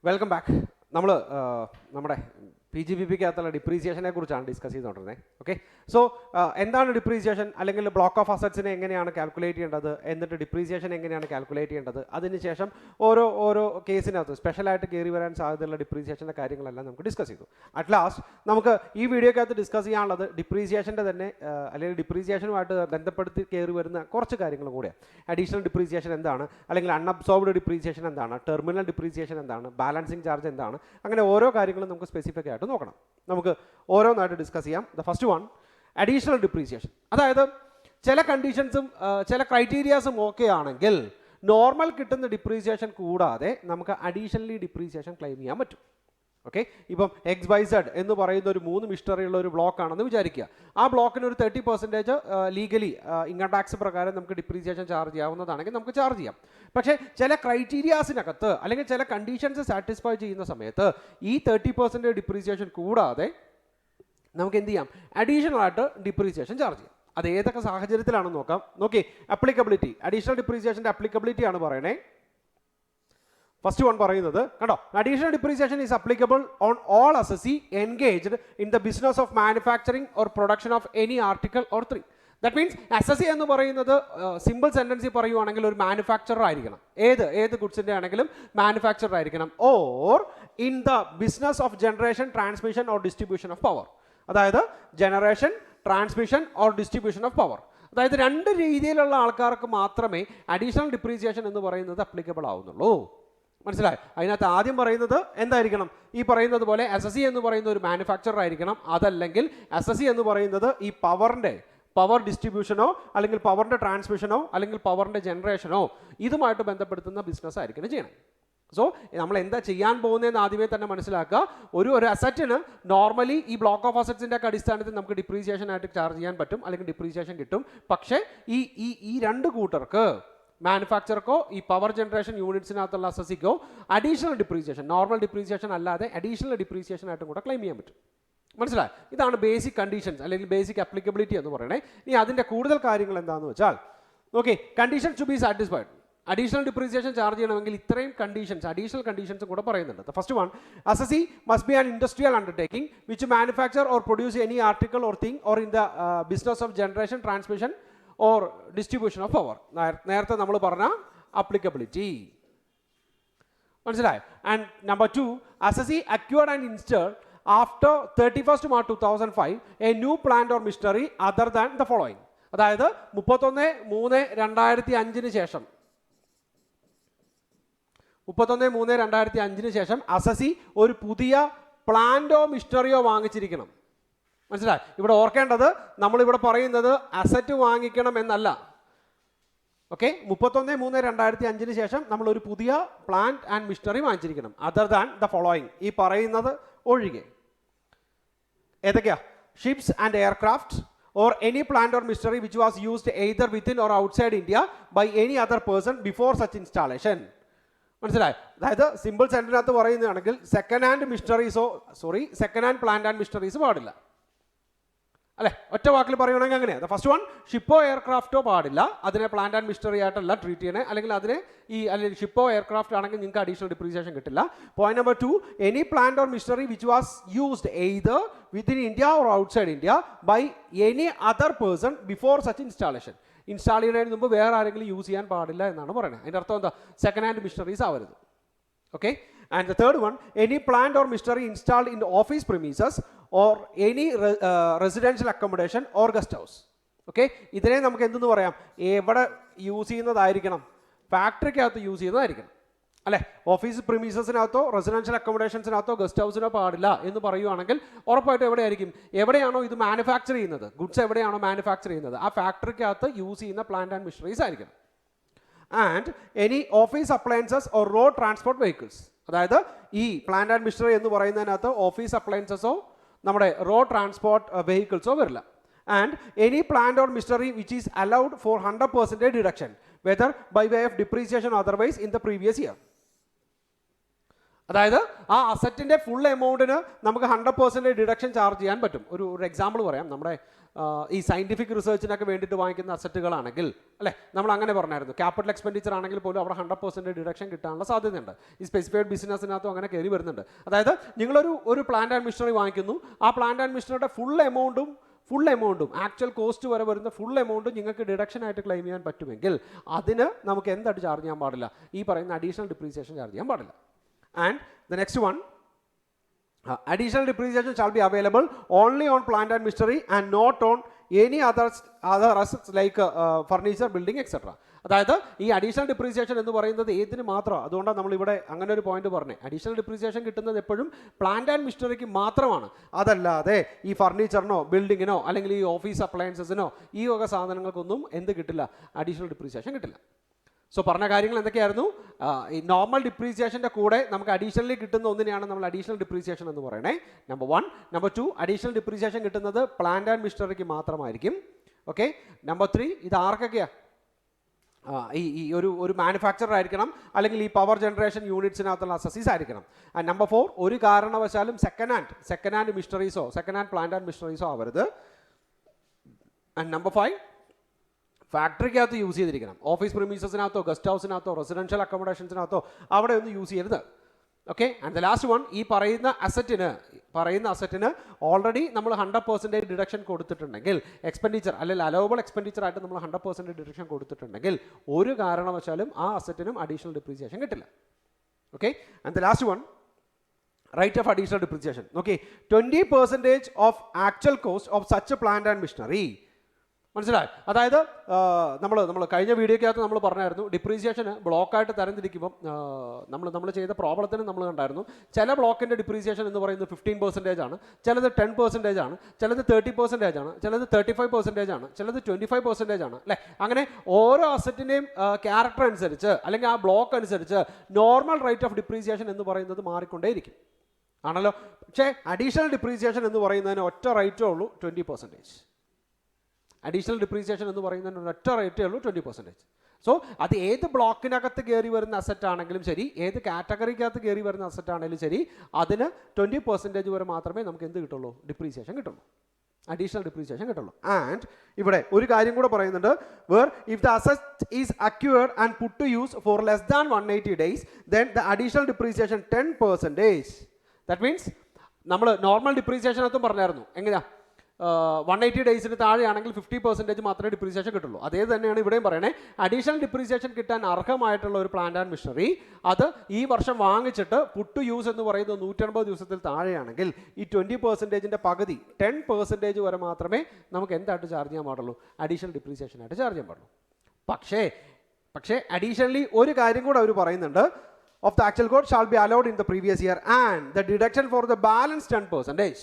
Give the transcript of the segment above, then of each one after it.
Welcome back. നമ്മൾ നമ്മുടെ PGBP-ക്കകത്തുള്ള ഡിപ്രീസിയേഷനെ കുറിച്ചാണ് ഡിസ്കസ് ചെയ്തുകൊണ്ടിരുന്നത്. ഓക്കെ, സോ എന്താണ് ഡിപ്രീസിയേഷൻ, അല്ലെങ്കിൽ ബ്ലോക്ക് ഓഫ് അസറ്റ്സിനെ എങ്ങനെയാണ് കാൽക്കുലേറ്റ് ചെയ്യേണ്ടത്, എന്നിട്ട് ഡിപ്രീസിയേഷൻ എങ്ങനെയാണ് കാൽക്കുലേറ്റ് ചെയ്യേണ്ടത്, അതിനുശേഷം ഓരോ കേസിനകത്ത് സ്പെഷ്യലായിട്ട് കയറി വരാൻ സാധ്യതയുള്ള ഡിപ്രീസിയേഷൻ്റെ കാര്യങ്ങളെല്ലാം നമുക്ക് ഡിസ്കസ് ചെയ്തു. അറ്റ് ലാസ്റ്റ് നമുക്ക് ഈ വീഡിയോക്കകത്ത് ഡിസ്കസ് ചെയ്യാനുള്ളത് ഡിപ്രീസിയേഷൻ്റെ തന്നെ അല്ലെങ്കിൽ ഡിപ്രീസിയേഷനുമായിട്ട് ബന്ധപ്പെടുത്തി കയറി വരുന്ന കുറച്ച് കാര്യങ്ങളും കൂടെയാണ്. അഡീഷണൽ ഡിപ്രീസിയേഷൻ എന്താണ്, അല്ലെങ്കിൽ അൺഅബ്സോർബ്ഡ് ഡിപ്രീസിയേഷൻ എന്താണ്, ടെർമിനൽ ഡിപ്രീസിയേഷൻ എന്താണ്, ബാലൻസിങ് ചാർജ് എന്താണ്, അങ്ങനെ ഓരോ കാര്യങ്ങളും നമുക്ക് സ്പെസിഫിക് ആയിട്ട് നോക്കണം. നമുക്ക് ഓരോന്നായിട്ട് ഡിസ്കസ് ചെയ്യാം. The first one, additional depreciation. അതായത് ചില കണ്ടീഷൻസും ചില ക്രൈറ്റീരിയാസും ഓക്കെ ആണെങ്കിൽ നോർമൽ കിട്ടുന്ന ഡിപ്രീസിയേഷൻ കൂടാതെ നമുക്ക് അഡീഷണലി ഡിപ്രീസിയേഷൻ ക്ലെയിം ചെയ്യാൻ പറ്റും. ഓക്കെ, ഇപ്പം XYZ എന്ന് പറയുന്ന ഒരു 3 മിസ്റ്ററിയുള്ള ഒരു ബ്ലോക്ക് ആണെന്ന് വിചാരിക്കുക. ആ ബ്ലോക്കിന് ഒരു 30% ലീഗലി ഇൻകം ടാക്സ് പ്രകാരം നമുക്ക് ഡിപ്രീസിയേഷൻ ചാർജ് ചെയ്യാവുന്നതാണെങ്കിൽ നമുക്ക് ചാർജ് ചെയ്യാം. പക്ഷേ ചില ക്രൈറ്റീരിയാസിനകത്ത് അല്ലെങ്കിൽ ചില കണ്ടീഷൻസ് സാറ്റിസ്ഫൈ ചെയ്യുന്ന സമയത്ത് ഈ 30% ഡിപ്രീസിയേഷൻ കൂടാതെ നമുക്ക് എന്ത് ചെയ്യാം, അഡീഷണൽ ആയിട്ട് ഡിപ്രീസിയേഷൻ ചാർജ് ചെയ്യാം. അത് ഏതൊക്കെ സാഹചര്യത്തിലാണെന്ന് നോക്കാം. നോക്കി, അപ്ലിക്കബിലിറ്റി, അഡീഷണൽ ഡിപ്രീസിയേഷൻ്റെ അപ്ലിക്കബിലിറ്റി ആണ് പറയണേ. ഫസ്റ്റ് വൺ പറയുന്നത് കണ്ടോ, additional depreciation is applicable on all assessee engaged in the business of manufacturing or production of any article or thing. That means assessee എന്ന് പറയുന്നത് സിമ്പിൾ സെന്റൻസിൽ പറയുവാണെങ്കിൽ ഒരു മാനുഫാക്ചറർ ആയിരിക്കണം. ഏത് ഗുഡ്സിൻ്റെ ആണെങ്കിലും മാനുഫാക്ചറർ ആയിരിക്കണം. Or in the business of generation, transmission or distribution of power. അതായത് generation, transmission or distribution of power. അതായത് രണ്ട് രീതിയിലുള്ള ആൾക്കാർക്ക് മാത്രമേ അഡീഷണൽ ഡിപ്രീസിയേഷൻ എന്ന് പറയുന്നത് അപ്ലിക്കബിൾ ആവുന്നുള്ളൂ. മനസ്സിലായി? അതിനകത്ത് ആദ്യം പറയുന്നത് എന്തായിരിക്കണം, ഈ പറയുന്നത് പോലെ അസസി എന്ന് പറയുന്ന ഒരു മാനുഫാക്ചറർ ആയിരിക്കണം. അതല്ലെങ്കിൽ അസസി എന്ന് പറയുന്നത് ഈ പവർ ഡിസ്ട്രിബ്യൂഷനോ അല്ലെങ്കിൽ പവറിൻ്റെ ട്രാൻസ്മിഷനോ അല്ലെങ്കിൽ പവറിൻ്റെ ജനറേഷനോ ഇതുമായിട്ട് ബന്ധപ്പെടുത്തുന്ന ബിസിനസ് ആയിരിക്കണം ചെയ്യണം. സോ നമ്മൾ എന്താ ചെയ്യാൻ പോകുന്നതെന്ന് ആദ്യമേ തന്നെ മനസ്സിലാക്കുക. ഒരു അസറ്റിന് നോർമലി ഈ ബ്ലോക്ക് ഓഫ് അസറ്റ്സിൻ്റെ ഒക്കെ അടിസ്ഥാനത്തിൽ നമുക്ക് ഡിപ്രീസിയേഷൻ ആയിട്ട് ചാർജ് ചെയ്യാൻ പറ്റും, അല്ലെങ്കിൽ ഡിപ്രീസിയേഷൻ കിട്ടും. പക്ഷേ ഈ രണ്ട് കൂട്ടർക്ക്, മാനുഫാക്ചർക്കോ ഈ പവർ ജനറേഷൻ യൂണിറ്റ്സിനകത്തുള്ള അസസിക്കോ അഡീഷണൽ ഡിപ്രീസിയേഷൻ, നോർമൽ ഡിപ്രീസിയേഷൻ അല്ലാതെ അഡീഷണൽ ഡിപ്രീസിയേഷൻ ആയിട്ടും കൂടെ ക്ലെയിം ചെയ്യാൻ പറ്റും. മനസ്സിലായി? ഇതാണ് ബേസിക് കണ്ടീഷൻസ് അല്ലെങ്കിൽ ബേസിക് അപ്ലിക്കബിലിറ്റി എന്ന് പറയുന്നത്. ഇനി അതിൻ്റെ കൂടുതൽ കാര്യങ്ങൾ എന്താണെന്ന് വെച്ചാൽ, okay, condition to be satisfied. Additional depreciation charge ചെയ്യണമെങ്കിൽ ഇത്രയും കണ്ടീഷൻസ്, അഡീഷണൽ കണ്ടീഷൻസ് കൂടെ പറയുന്നുണ്ട്. First one, assessee must be an industrial undertaking which manufacture or produce any article or thing or in the business of generation, transmission or distribution of power. നേരത്തെ നമ്മൾ പറഞ്ഞ applicability. മനസ്സിലായി? And number 2, assessee acquired and installed after 31st March 2005 a new plant or machinery other than the following. അതായത് 31/3/2005 ശേഷം 31/3/2005 ശേഷം assessee ഒരു പുതിയ പ്ലാന്റോ മിഷനറിയോ വാങ്ങിച്ചിരിക്കണം. മനസ്സിലായി? ഇവിടെ ഓർക്കേണ്ടത്, നമ്മളിവിടെ പറയുന്നത് അസറ്റ് വാങ്ങിക്കണം എന്നല്ല. ഓക്കെ, 31/3/2005 ശേഷം നമ്മൾ ഒരു പുതിയ പ്ലാന്റ് ആൻഡ് മിഷനറി വാങ്ങിച്ചിരിക്കണം, അതർ ദാൻ ദ ഫോളോയിങ്, ഈ പറയുന്നത് ഒഴികെ. ഏതൊക്കെയാ? Ships and aircraft or any plant or machinery which was used either within or outside India by any other person before such installation. മനസ്സിലായി? അതായത് സിമ്പിൾ സെന്ററിനകത്ത് പറയുന്നതാണെങ്കിൽ second hand plant and machineries പാടില്ല, അല്ലെ? ഒറ്റ വാക്കിൽ പറയുകയാണെങ്കിൽ അങ്ങനെയാണ്. ഫസ്റ്റ് വൺ, ഷിപ്പോ എയർക്രാഫ്റ്റോ പാടില്ല, അതിനെ പ്ലാന്റ് ആൻഡ് മിഷനറി ആയിട്ടല്ല ട്രീറ്റ് ചെയ്യണേ, അല്ലെങ്കിൽ അതിനെ അല്ലെങ്കിൽ ഷിപ്പോ എയർക്രാഫ്റ്റ് ആണെങ്കിൽ നിങ്ങൾക്ക് അഡീഷണൽ ഡിപ്രീസിയേഷൻ കിട്ടില്ല. Point number 2, any plant or machinery which was used either within India or outside India by any other person before such installation. Install ചെയ്യുന്നതിന് മുമ്പ് വേറെ ആരെങ്കിലും യൂസ് ചെയ്യാൻ പാടില്ല എന്നാണ് പറയുന്നത്. അതിൻ്റെ അർത്ഥം എന്താ? സെക്കൻഡ് ഹാൻഡ് മിഷനറീസ് ആവരുത്. Okay, and the third one, any plant or machinery installed in office premises or any residential accommodation or guest house. Okay, ഇതിനെ നമുക്ക് എന്തെന്ന് പറയാം? എവിടെ യൂസ് ചെയ്യുന്നതായിരിക്കണം? ഫാക്ടറിക്കകത്ത് യൂസ് ചെയ്യുന്നതായിരിക്കണം, അല്ലെ? ഓഫീസ് പ്രിമീസസിനകത്തോ റെസിഡൻഷ്യൽ അക്കോമഡേഷൻസിനകത്തോ ഗസ്റ്റ് ഹൗസിനോ പാടില്ല എന്ന് പറയുവാണെങ്കിൽ ഉറപ്പായിട്ടും എവിടെയായിരിക്കും? എവിടെയാണോ ഇത് മാനുഫാക്ചർ ചെയ്യുന്നത്, ഗുഡ്സ് എവിടെയാണോ മാനുഫാക്ചർ ചെയ്യുന്നത്, ആ ഫാക്ടറിക്കകത്ത് യൂസ് ചെയ്യുന്ന പ്ലാന്റ് ആൻഡ് മിഷനറീസ് ആയിരിക്കണം. And any office appliances or road transport vehicles. അതായത് ഈ പ്ലാന്റ് ആൻഡ് മിഷനറി എന്ന് പറയുന്നതിനകത്ത് ഓഫീസ് അപ്ലയൻസസോ നമ്മുടെ റോഡ് ട്രാൻസ്പോർട്ട് വെഹിക്കിൾസോ വരില്ല. And any plant or machinery which is allowed for 100% deduction whether by way of depreciation otherwise in the previous year. അതായത് ആ അസറ്റിൻ്റെ full എമൗണ്ടിന് നമുക്ക് 100% deduction charge ചെയ്യാൻ പറ്റും. ഒരു എക്സാമ്പിൾ പറയാം. നമ്മുടെ ഈ സയൻറ്റിഫിക് റിസർച്ചിനൊക്കെ വേണ്ടിയിട്ട് വാങ്ങിക്കുന്ന അസറ്റുകളാണെങ്കിൽ അല്ലേ, നമ്മൾ അങ്ങനെ പറഞ്ഞായിരുന്നു. ക്യാപിറ്റൽ എക്സ്പെൻഡിച്ചർ ആണെങ്കിൽ പോലും അവിടെ 100% ഡിഡക്ഷൻ കിട്ടാനുള്ള സാധ്യതയുണ്ട്. ഈ സ്പെസിഫൈഡ് ബിസിനസ്സിനകത്തും അങ്ങനെ കയറി വരുന്നുണ്ട്. അതായത് നിങ്ങളൊരു പ്ലാന്റ് ആൻഡ് മിഷനറി വാങ്ങിക്കുന്നു, ആ പ്ലാന്റ് ആൻഡ് മിഷനറിയുടെ ഫുൾ എമൗണ്ടും ആക്ച്വൽ കോസ്റ്റ് വരെ വരുന്ന ഫുൾ എമൗണ്ടും നിങ്ങൾക്ക് ഡിഡക്ഷൻ ആയിട്ട് ക്ലെയിം ചെയ്യാൻ പറ്റുമെങ്കിൽ അതിന് നമുക്ക് എന്തായിട്ട് ചാർജ് ചെയ്യാൻ പാടില്ല? ഈ പറയുന്ന അഡീഷണൽ ഡിപ്രീസിയേഷൻ ചാർജ് ചെയ്യാൻ പാടില്ല. And the next one, additional depreciation shall be available only on plant and machinery and not on any other assets like furniture, building, etc. അതായത് ഈ അഡീഷണൽ ഡിപ്രീസിയേഷൻ എന്ന് പറയുന്നത് ഏതിന് മാത്രമാണ്. അതുകൊണ്ടാണ് നമ്മളിവിടെ അങ്ങനെ ഒരു പോയിന്റ് പറഞ്ഞത്. അഡീഷണൽ ഡിപ്രീസിയേഷൻ കിട്ടുന്നത് എപ്പോഴും പ്ലാന്റ് ആൻഡ് മിഷനറിക്ക് മാത്രമാണ്. അതല്ലാതെ ഈ ഫർണിച്ചറിനോ ബിൽഡിങ്ങിനോ അല്ലെങ്കിൽ ഈ ഓഫീസ് അപ്ലയൻസസിനോ ഈ വക സാധനങ്ങൾക്കൊന്നും എന്ത് കിട്ടില്ല? അഡീഷണൽ ഡിപ്രീസിയേഷൻ കിട്ടില്ല. സോ പറഞ്ഞ കാര്യങ്ങൾ എന്തൊക്കെയായിരുന്നു? ഈ നോർമൽ ഡിപ്രീസിയേഷൻ്റെ കൂടെ നമുക്ക് അഡീഷണലി കിട്ടുന്ന ഒന്നിനെയാണ് നമ്മൾ അഡീഷണൽ ഡിപ്രീസിയേഷൻ എന്ന് പറയണേ. നമ്പർ 1. നമ്പർ 2, അഡീഷണൽ ഡിപ്രീസിയേഷൻ കിട്ടുന്നത് പ്ലാന്റ് ആൻഡ് മിഷനറിക്ക് മാത്രമായിരിക്കും. ഓക്കെ. നമ്പർ 3, ഇത് ആർക്കൊക്കെയാണ്? ഈ ഒരു മാനുഫാക്ചറർ ആയിരിക്കണം, അല്ലെങ്കിൽ ഈ പവർ ജനറേഷൻ യൂണിറ്റ്സിനകത്തുള്ള അസസീസ് ആയിരിക്കണം. ആൻഡ് നമ്പർ 4, ഒരു കാരണവശാലും സെക്കൻഡ് ഹാൻഡ് മിഷനറീസോ സെക്കൻഡ് ഹാൻഡ് പ്ലാന്റ് ആൻഡ് മിഷനറീസോ ആവരുത്. ആൻഡ് നമ്പർ 5, ഫാക്ടറിക്കകത്ത് യൂസ് ചെയ്തിരിക്കണം. ഓഫീസ് പ്രിമീസസിനകത്തോ ഗസ്റ്റ് ഹൗസിനകത്തോ റെസിഡൻഷ്യൽ അക്കോമഡേഷൻസിനകത്തോ അവിടെ ഒന്നും യൂസ് ചെയ്യരുത്. Okay. And the last one, ഈ പറയുന്ന അസറ്റിന് ഓൾറെഡി നമ്മൾ 100% ഡിഡക്ഷൻ കൊടുത്തിട്ടുണ്ടെങ്കിൽ, എക്സ്പെൻഡിച്ചർ അല്ലെങ്കിൽ അലോവബിൾ എക്സ്പെൻഡിച്ചർ ആയിട്ട് നമ്മൾ 100% ഡിഡക്ഷൻ കൊടുത്തിട്ടുണ്ടെങ്കിൽ ഒരു കാരണവശാലും ആ അസറ്റിനും അഡീഷണൽ ഡിപ്രീസിയേഷൻ കിട്ടില്ല. Okay. And the last one, rate of additional depreciation. Okay. 20% of actual cost of such plant and machinery. മനസ്സിലായി? അതായത് നമ്മൾ കഴിഞ്ഞ വീഡിയോക്കകത്ത് നമ്മൾ പറഞ്ഞായിരുന്നു, ഡിപ്രീസിയേഷന് ബ്ലോക്കായിട്ട് തരംതിരിക്കുമ്പം നമ്മൾ ചെയ്ത പ്രോബ്ലത്തിന് നമ്മൾ കണ്ടായിരുന്നു, ചില ബ്ലോക്കിൻ്റെ ഡിപ്രീസിയേഷൻ എന്ന് പറയുന്നത് 15% ആണ്, ചിലത് 10% ആണ്, ചിലത് 30% ആണ്, ചിലത് 35% ആണ്, ചിലത് 25% ആണ് അല്ലേ. അങ്ങനെ ഓരോ അസറ്റിൻ്റെയും ക്യാരക്ടർ അനുസരിച്ച് അല്ലെങ്കിൽ ആ ബ്ലോക്ക് അനുസരിച്ച് നോർമൽ റേറ്റ് ഓഫ് ഡിപ്രീസിയേഷൻ എന്ന് പറയുന്നത് മാറിക്കൊണ്ടേയിരിക്കും ആണല്ലോ. പക്ഷേ അഡീഷണൽ ഡിപ്രീസിയേഷൻ എന്ന് പറയുന്നതിന് ഒറ്റ റേറ്റേ ഉള്ളൂ, 20%. അഡീഷണൽ ഡിപ്രീസിയേഷൻ എന്ന് പറയുന്നതിന് ഒറ്റ റേറ്റേ ഉള്ളൂ, 20%. സോ അത് ഏത് ബ്ലോക്കിനകത്ത് കയറി വരുന്ന അസറ്റ് ആണെങ്കിലും ശരി, ഏത് കാറ്റഗറിക്കകത്ത് കയറി വരുന്ന അസറ്റ് ആണെങ്കിലും ശരി, അതിന് 20% വരെ മാത്രമേ നമുക്ക് എന്ത് കിട്ടുള്ളൂ? ഡിപ്രീസിയേഷൻ കിട്ടുള്ളൂ, അഡീഷണൽ ഡിപ്രീസിയേഷൻ കിട്ടുള്ളൂ. ആൻഡ് ഇവിടെ ഒരു കാര്യം കൂടെ പറയുന്നുണ്ട്, where if the asset is acquired and put to use for less than 180 days, then the additional depreciation 10%. That means നമ്മൾ നോർമൽ ഡിപ്രീസിയേഷനകത്തും പറഞ്ഞായിരുന്നു എങ്ങനെയാ, 180 ഡേയ്സിന് താഴെയാണെങ്കിൽ 50% മാത്രമേ ഡിപ്രീസിയേഷൻ കിട്ടുള്ളൂ. അതേ തന്നെയാണ് ഇവിടെയും പറയണേ. അഡീഷണൽ ഡിപ്രീസിയേഷൻ കിട്ടാൻ അർഹമായിട്ടുള്ള ഒരു പ്ലാന്റ് ആൻഡ് മിഷനറി അത് ഈ വർഷം വാങ്ങിച്ചിട്ട് പുട്ട് യൂസ് എന്ന് പറയുന്നത് 180 ദിവസത്തിൽ താഴെയാണെങ്കിൽ ഈ 20%-ന്റെ പകുതി 10% വരെ മാത്രമേ നമുക്ക് എന്തായിട്ട് ചാർജ് ചെയ്യാൻ പാടുള്ളൂ? അഡീഷണൽ ഡിപ്രീസിയേഷൻ ആയിട്ട് ചാർജ് ചെയ്യാൻ പാടുള്ളൂ. പക്ഷേ അഡീഷണലി ഒരു കാര്യം കൂടെ അവർ പറയുന്നുണ്ട്, of the actual cost shall be allowed in the previous year and the deduction for the balance 10%.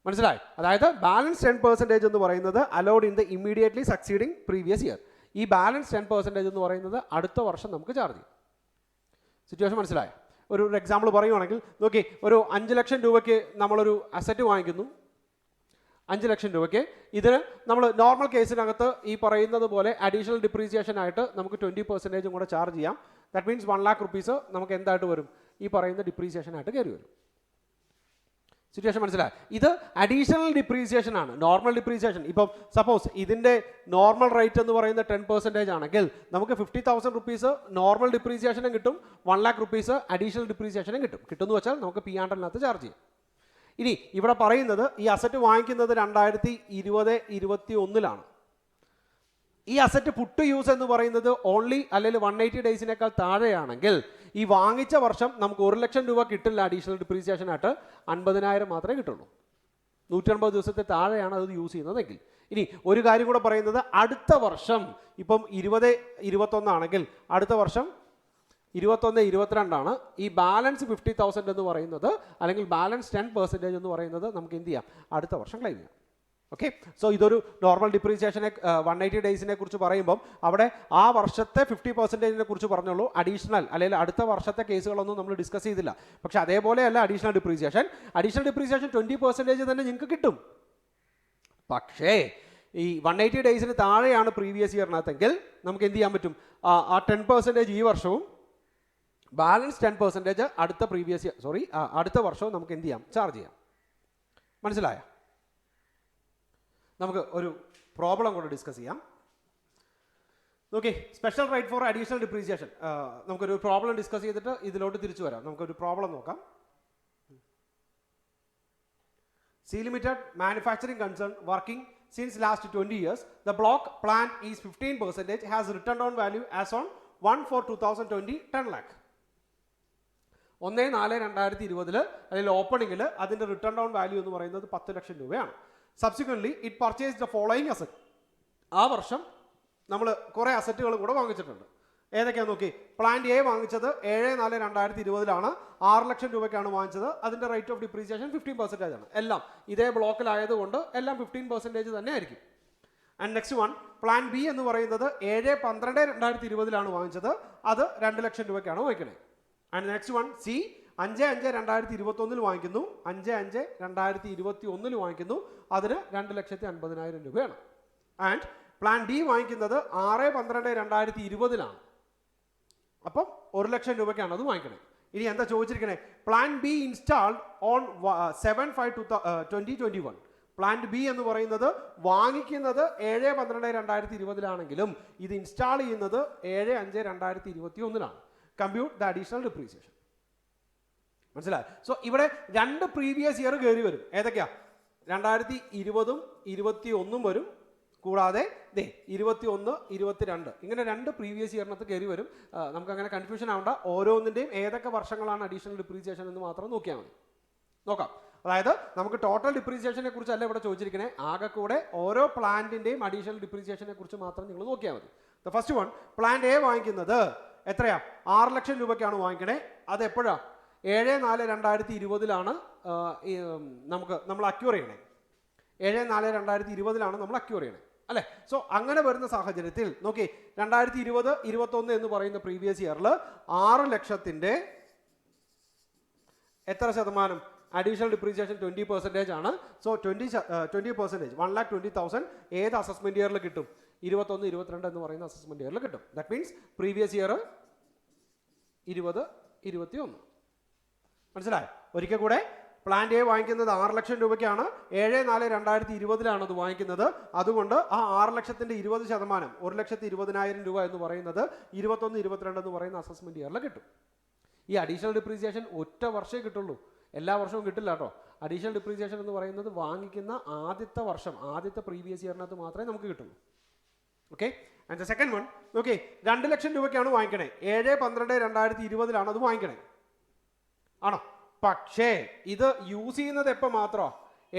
മനസ്സിലായി? അതായത് ബാലൻസ് 10% എന്ന് പറയുന്നത് allowed in the immediately succeeding previous year. ഈ ബാലൻസ് 10% എന്ന് പറയുന്നത് അടുത്ത വർഷം നമുക്ക് ചാർജ് ചെയ്യും. സിറ്റുവേഷൻ മനസ്സിലായോ? ഒരു എക്സാമ്പിൾ പറയുവാണെങ്കിൽ നോക്കി, ഒരു 5 ലക്ഷം രൂപയ്ക്ക് നമ്മളൊരു അസറ്റ് വാങ്ങിക്കുന്നു. 5 ലക്ഷം രൂപയ്ക്ക് ഇതിന് നമ്മൾ നോർമൽ കേസിനകത്ത് ഈ പറയുന്നത് പോലെ അഡീഷണൽ ഡിപ്രീസിയേഷൻ ആയിട്ട് നമുക്ക് 20% കൂടെ ചാർജ് ചെയ്യാം. ദാറ്റ് മീൻസ് 1 lakh rupees നമുക്ക് എന്തായിട്ട് വരും? ഈ പറയുന്ന ഡിപ്രീസിയേഷൻ ആയിട്ട് കയറി വരും. സിറ്റുവേഷൻ മനസ്സിലായി? ഇത് അഡീഷണൽ ഡിപ്രീസിയേഷൻ ആണ്. നോർമൽ ഡിപ്രീസിയേഷൻ ഇപ്പം സപ്പോസ് ഇതിൻ്റെ നോർമൽ റേറ്റ് എന്ന് പറയുന്ന 10% ആണെങ്കിൽ നമുക്ക് 50,000 rupees നോർമൽ ഡിപ്രീസിയേഷനും കിട്ടും, 1 lakh rupees അഡീഷണൽ ഡിപ്രീസിയേഷനും കിട്ടുമെന്ന് വെച്ചാൽ നമുക്ക് P&L-നകത്ത് ചാർജ് ചെയ്യും. ഇനി ഇവിടെ പറയുന്നത് ഈ അസറ്റ് വാങ്ങിക്കുന്നത് 2020-21 ഈ അസറ്റ് പുട്ട് യൂസ് എന്ന് പറയുന്നത് ഓൺലി അല്ലെങ്കിൽ 180 ഡേയ്സിനേക്കാൾ താഴെയാണെങ്കിൽ ഈ വാങ്ങിച്ച വർഷം നമുക്ക് 1 ലക്ഷം രൂപ കിട്ടില്ല അഡീഷണൽ ഡിപ്രീസിയേഷൻ ആയിട്ട്, 50,000 മാത്രമേ കിട്ടുള്ളൂ. 150 ദിവസത്തെ താഴെയാണ് അത് യൂസ് ചെയ്യുന്നതെങ്കിൽ. ഇനി ഒരു കാര്യം കൂടെ പറയുന്നത്, അടുത്ത വർഷം ഇപ്പം 2021 ആണെങ്കിൽ അടുത്ത വർഷം 21-22 ഈ ബാലൻസ് 50,000 എന്ന് പറയുന്നത് അല്ലെങ്കിൽ ബാലൻസ് 10% എന്ന് പറയുന്നത് നമുക്ക് എന്ത് ചെയ്യാം? അടുത്ത വർഷം ക്ലെയിം ചെയ്യാം. ഓക്കെ. സോ ഇതൊരു നോർമൽ ഡിപ്രീസിയേഷനെ 180 ഡേയ്സിനെ കുറിച്ച് പറയുമ്പം അവിടെ ആ വർഷത്തെ 50%-നെ കുറിച്ച് പറഞ്ഞുള്ളൂ. അഡീഷണൽ അല്ലെങ്കിൽ അടുത്ത വർഷത്തെ കേസുകളൊന്നും നമ്മൾ ഡിസ്കസ് ചെയ്തില്ല. പക്ഷെ അതേപോലെയല്ല അഡീഷണൽ ഡിപ്രീസിയേഷൻ 20% തന്നെ നിങ്ങൾക്ക് കിട്ടും. പക്ഷേ ഈ 180 ഡേയ്സിന് താഴെയാണ് പ്രീവിയസ് ഇയറിനകത്തെങ്കിൽ നമുക്ക് എന്ത് ചെയ്യാൻ പറ്റും? ആ 10% ഈ വർഷവും ബാലൻസ് 10% അടുത്ത വർഷവും നമുക്ക് എന്ത് ചെയ്യാം? ചാർജ് ചെയ്യാം. മനസ്സിലായോ? നമുക്ക് ഒരു പ്രോബ്ലം കൂടെ ഡിസ്കസ് ചെയ്യാം. Okay, special right for additional depreciation. നമുക്കൊരു പ്രോബ്ലം ഡിസ്കസ് ചെയ്തിട്ട് ഇതിലോട്ട് തിരിച്ചു വരാം. നമുക്കൊരു പ്രോബ്ലം നോക്കാം. C Limited manufacturing concern working since last 20 years. The block plant is 15%, has written down value as on 1/4/2020 10 lakh. 1/4/2020 അല്ലെങ്കിൽ ഓപ്പണിംഗിൽ അതിൻ്റെ റിട്ടേൺ ഡൗൺ വാല്യൂ എന്ന് പറയുന്നത് 10 ലക്ഷം രൂപയാണ്. Subsequently it purchase the following asset. ആ വർഷം നമ്മൾ കുറേ അസറ്റുകൾ കൂടെ വാങ്ങിച്ചിട്ടുണ്ട്. ഏതൊക്കെയാണെന്ന് നോക്കി. പ്ലാന്റ് എ വാങ്ങിച്ചത് 7/4/2020 6 ലക്ഷം രൂപയ്ക്കാണ് വാങ്ങിച്ചത്. അതിൻ്റെ റേറ്റ് ഓഫ് ഡിപ്രീസിയേഷൻ 15% ആണ്. എല്ലാം ഇതേ ബ്ലോക്കിലായതുകൊണ്ട് എല്ലാം 15% തന്നെ ആയിരിക്കും. And next one, plan B എന്ന് പറയുന്നത് 7/12/2020 വാങ്ങിച്ചത്. അത് 2 ലക്ഷം രൂപയ്ക്കാണ് വാങ്ങിക്കണേ. ആൻഡ് നെക്സ്റ്റ് വൺ സി, 5/5/2021 വാങ്ങിക്കുന്നു. 5/5/2021 വാങ്ങിക്കുന്നു. അതിന് 2,50,000 രൂപയാണ്. ആൻഡ് പ്ലാൻ ഡി വാങ്ങിക്കുന്നത് 6/12/2020 അപ്പം 1 ലക്ഷം രൂപയ്ക്കാണ് അത് വാങ്ങിക്കണേ. ഇനി എന്താ ചോദിച്ചിരിക്കണേ? Plan B installed on 7/5/2021. Plant B എന്ന് പറയുന്നത് വാങ്ങിക്കുന്നത് 7/12/2020 ഇത് ഇൻസ്റ്റാൾ ചെയ്യുന്നത് 7/5/2021. Compute the additional depreciation. മനസ്സിലായി? സോ ഇവിടെ 2 പ്രീവിയസ് ഇയർ കയറി വരും. ഏതൊക്കെയാ? 2020 2021 വരും. കൂടാതെ 21 22 ഇങ്ങനെ 2 പ്രീവിയസ് ഇയറിനകത്ത് കയറി വരും. നമുക്ക് അങ്ങനെ കൺഫ്യൂഷൻ ആവണ്ട. ഓരോന്നിൻ്റെയും ഏതൊക്കെ വർഷങ്ങളാണ് അഡീഷണൽ ഡിപ്രീസിയേഷൻ എന്ന് മാത്രം നോക്കിയാൽ മതി. നോക്കാം. അതായത് നമുക്ക് ടോട്ടൽ ഡിപ്രീസിയേഷനെ കുറിച്ചല്ല ഇവിടെ ചോദിച്ചിരിക്കണേ. ആകെ കൂടെ ഓരോ പ്ലാന്റിൻ്റെയും അഡീഷണൽ ഡിപ്രീസിയേഷനെ കുറിച്ച് മാത്രം നിങ്ങൾ നോക്കിയാൽ മതി. The first one, plant A വാങ്ങിക്കുന്നത് എത്രയാ? 6 ലക്ഷം രൂപയ്ക്കാണ് വാങ്ങിക്കണേ. അത് എപ്പോഴാണ്? 7/4/2020 നമ്മൾ അക്യൂർ ചെയ്യണേ. 7/4/2020 നമ്മൾ അക്യൂർ ചെയ്യണേ അല്ലേ? സോ അങ്ങനെ വരുന്ന സാഹചര്യത്തിൽ നോക്കി, 2020 21 എന്ന് പറയുന്ന പ്രീവിയസ് ഇയറിൽ 6 ലക്ഷത്തിൻ്റെ എത്ര ശതമാനം? അഡീഷണൽ ഡിപ്രീസിയേഷൻ 20% ആണ്. സോ 20% 1,20,000 ഏത് അസസ്മെന്റ് ഇയറിൽ കിട്ടും? 21 22 എന്ന് പറയുന്ന അസസ്മെന്റ് ഇയറിൽ കിട്ടും. That means previous year 20 21. മനസ്സിലായോ? ഒരിക്കൽ കൂടെ, പ്ലാന്റ് എ വാങ്ങിക്കുന്നത് 6 ലക്ഷം രൂപയ്ക്കാണ്. 7/4/2020 അത് വാങ്ങിക്കുന്നത്. അതുകൊണ്ട് ആ 6 ലക്ഷത്തിൻ്റെ 20%, 1,20,000 രൂപ എന്ന് പറയുന്നത് 21 22 എന്ന് പറയുന്ന അസസ്മെന്റ് ഇയറിൽ കിട്ടും. ഈ അഡീഷണൽ ഡിപ്രീസിയേഷൻ ഒറ്റ വർഷമേ കിട്ടുള്ളൂ, എല്ലാ വർഷവും കിട്ടില്ല കേട്ടോ. അഡീഷണൽ ഡിപ്രീസിയേഷൻ എന്ന് പറയുന്നത് വാങ്ങിക്കുന്ന ആദ്യത്തെ വർഷം, ആദ്യത്തെ പ്രീവിയസ് ഇയറിനകത്ത് മാത്രമേ നമുക്ക് കിട്ടുള്ളൂ. Okay. And the second one, okay, 2 lakh രൂപയ്ക്കാണ് വാങ്ങിക്കണേ. 7/12/2020 അത് വാങ്ങിക്കണേ. ആണോ? പക്ഷേ ഇത് യൂസ് ചെയ്യുന്നത് എപ്പോൾ മാത്രമോ?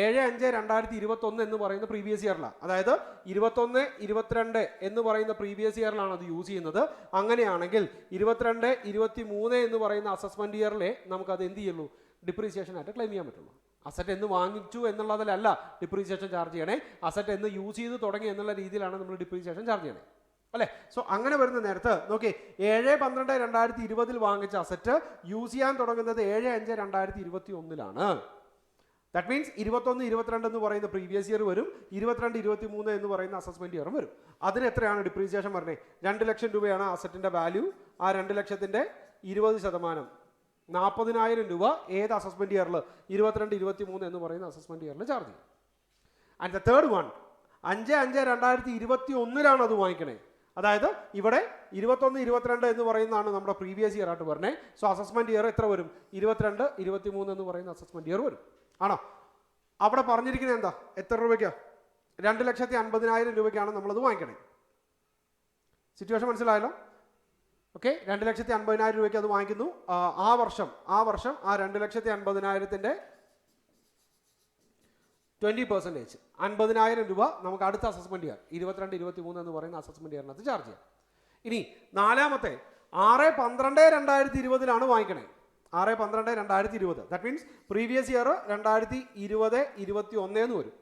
7/5/2021 എന്ന് പറയുന്ന പ്രീവിയസ് ഇയറിലാണ്. അതായത് 21 22 എന്ന് പറയുന്ന പ്രീവിയസ് ഇയറിലാണ് അത് യൂസ് ചെയ്യുന്നത്. അങ്ങനെയാണെങ്കിൽ 22 23 എന്ന് പറയുന്ന അസസ്മെന്റ് ഇയറിലെ നമുക്കത് എന്ത് ചെയ്യുള്ളൂ? ഡിപ്രീസിയേഷൻ ആയിട്ട് ക്ലെയിം ചെയ്യാൻ പറ്റുള്ളൂ. അസറ്റ് എന്ന് വാങ്ങിച്ചു എന്നുള്ളതിലല്ല ഡിപ്രീസിയേഷൻ ചാർജ് ചെയ്യണേ. അസറ്റ് എന്ന് യൂസ് ചെയ്ത് തുടങ്ങി എന്നുള്ള രീതിയിലാണ് നമ്മൾ ഡിപ്രീസിയേഷൻ ചാർജ് ചെയ്യണേ അല്ലേ? സോ അങ്ങനെ വരുന്ന നേരത്ത് നോക്കി, 7/12/2020 വാങ്ങിച്ച അസറ്റ് യൂസ് ചെയ്യാൻ തുടങ്ങുന്നത് 7/5/2021. ദാറ്റ് മീൻസ് 21 22 എന്ന് പറയുന്ന പ്രീവിയസ് ഇയർ വരും. 22 23 എന്ന് പറയുന്ന അസസ്മെന്റ് ഇയറും വരും. അതിന് എത്രയാണ് ഡിപ്രീസിയേഷൻ പറഞ്ഞത്? 2 ലക്ഷം രൂപയാണ് അസറ്റിന്റെ വാല്യൂ. ആ 2 ലക്ഷത്തിന്റെ 20% 40,000 രൂപ ഏത് അസസ്മെന്റ് ഇയറിൽ? 22 23 എന്ന് പറയുന്ന അസസ്മെന്റ് ഇയറിൽ ചാർജ് ചെയ്യും. ആൻഡ് ദ തേർഡ് വൺ, 5/5/2021 അത് വാങ്ങിക്കണേ. അതായത് ഇവിടെ 21 22 എന്ന് പറയുന്നതാണ് നമ്മുടെ പ്രീവിയസ് ഇയർ ആയിട്ട് പറഞ്ഞേ. സോ അസസ്മെന്റ് ഇയർ എത്ര വരും? 22 23 എന്ന് പറയുന്ന അസസ്മെന്റ് ഇയർ വരും. ആണോ? അവിടെ പറഞ്ഞിരിക്കുന്നത് എന്താ? എത്ര രൂപയ്ക്കാ? 2,50,000 രൂപയ്ക്കാണ് നമ്മളത് വാങ്ങിക്കണേ. സിറ്റുവേഷൻ മനസ്സിലായല്ലോ? ഓക്കെ, 2,50,000 രൂപയ്ക്ക് അത് വാങ്ങിക്കുന്നു. ആ വർഷം ആ 2,50,000ത്തിൻ്റെ 20% 50,000 രൂപ നമുക്ക് അടുത്ത അസസ്മെന്റ് ഇയർ 22 23 എന്ന് പറയുന്ന അസസ്മെന്റ് ഇയറിനകത്ത് ചാർജ് ചെയ്യാം. ഇനി നാലാമത്തെ 6/12/2020 വാങ്ങിക്കണേ. 6/12/2020. ദാറ്റ് മീൻസ് പ്രീവിയസ് ഇയർ 2020 21 എന്ന് വരും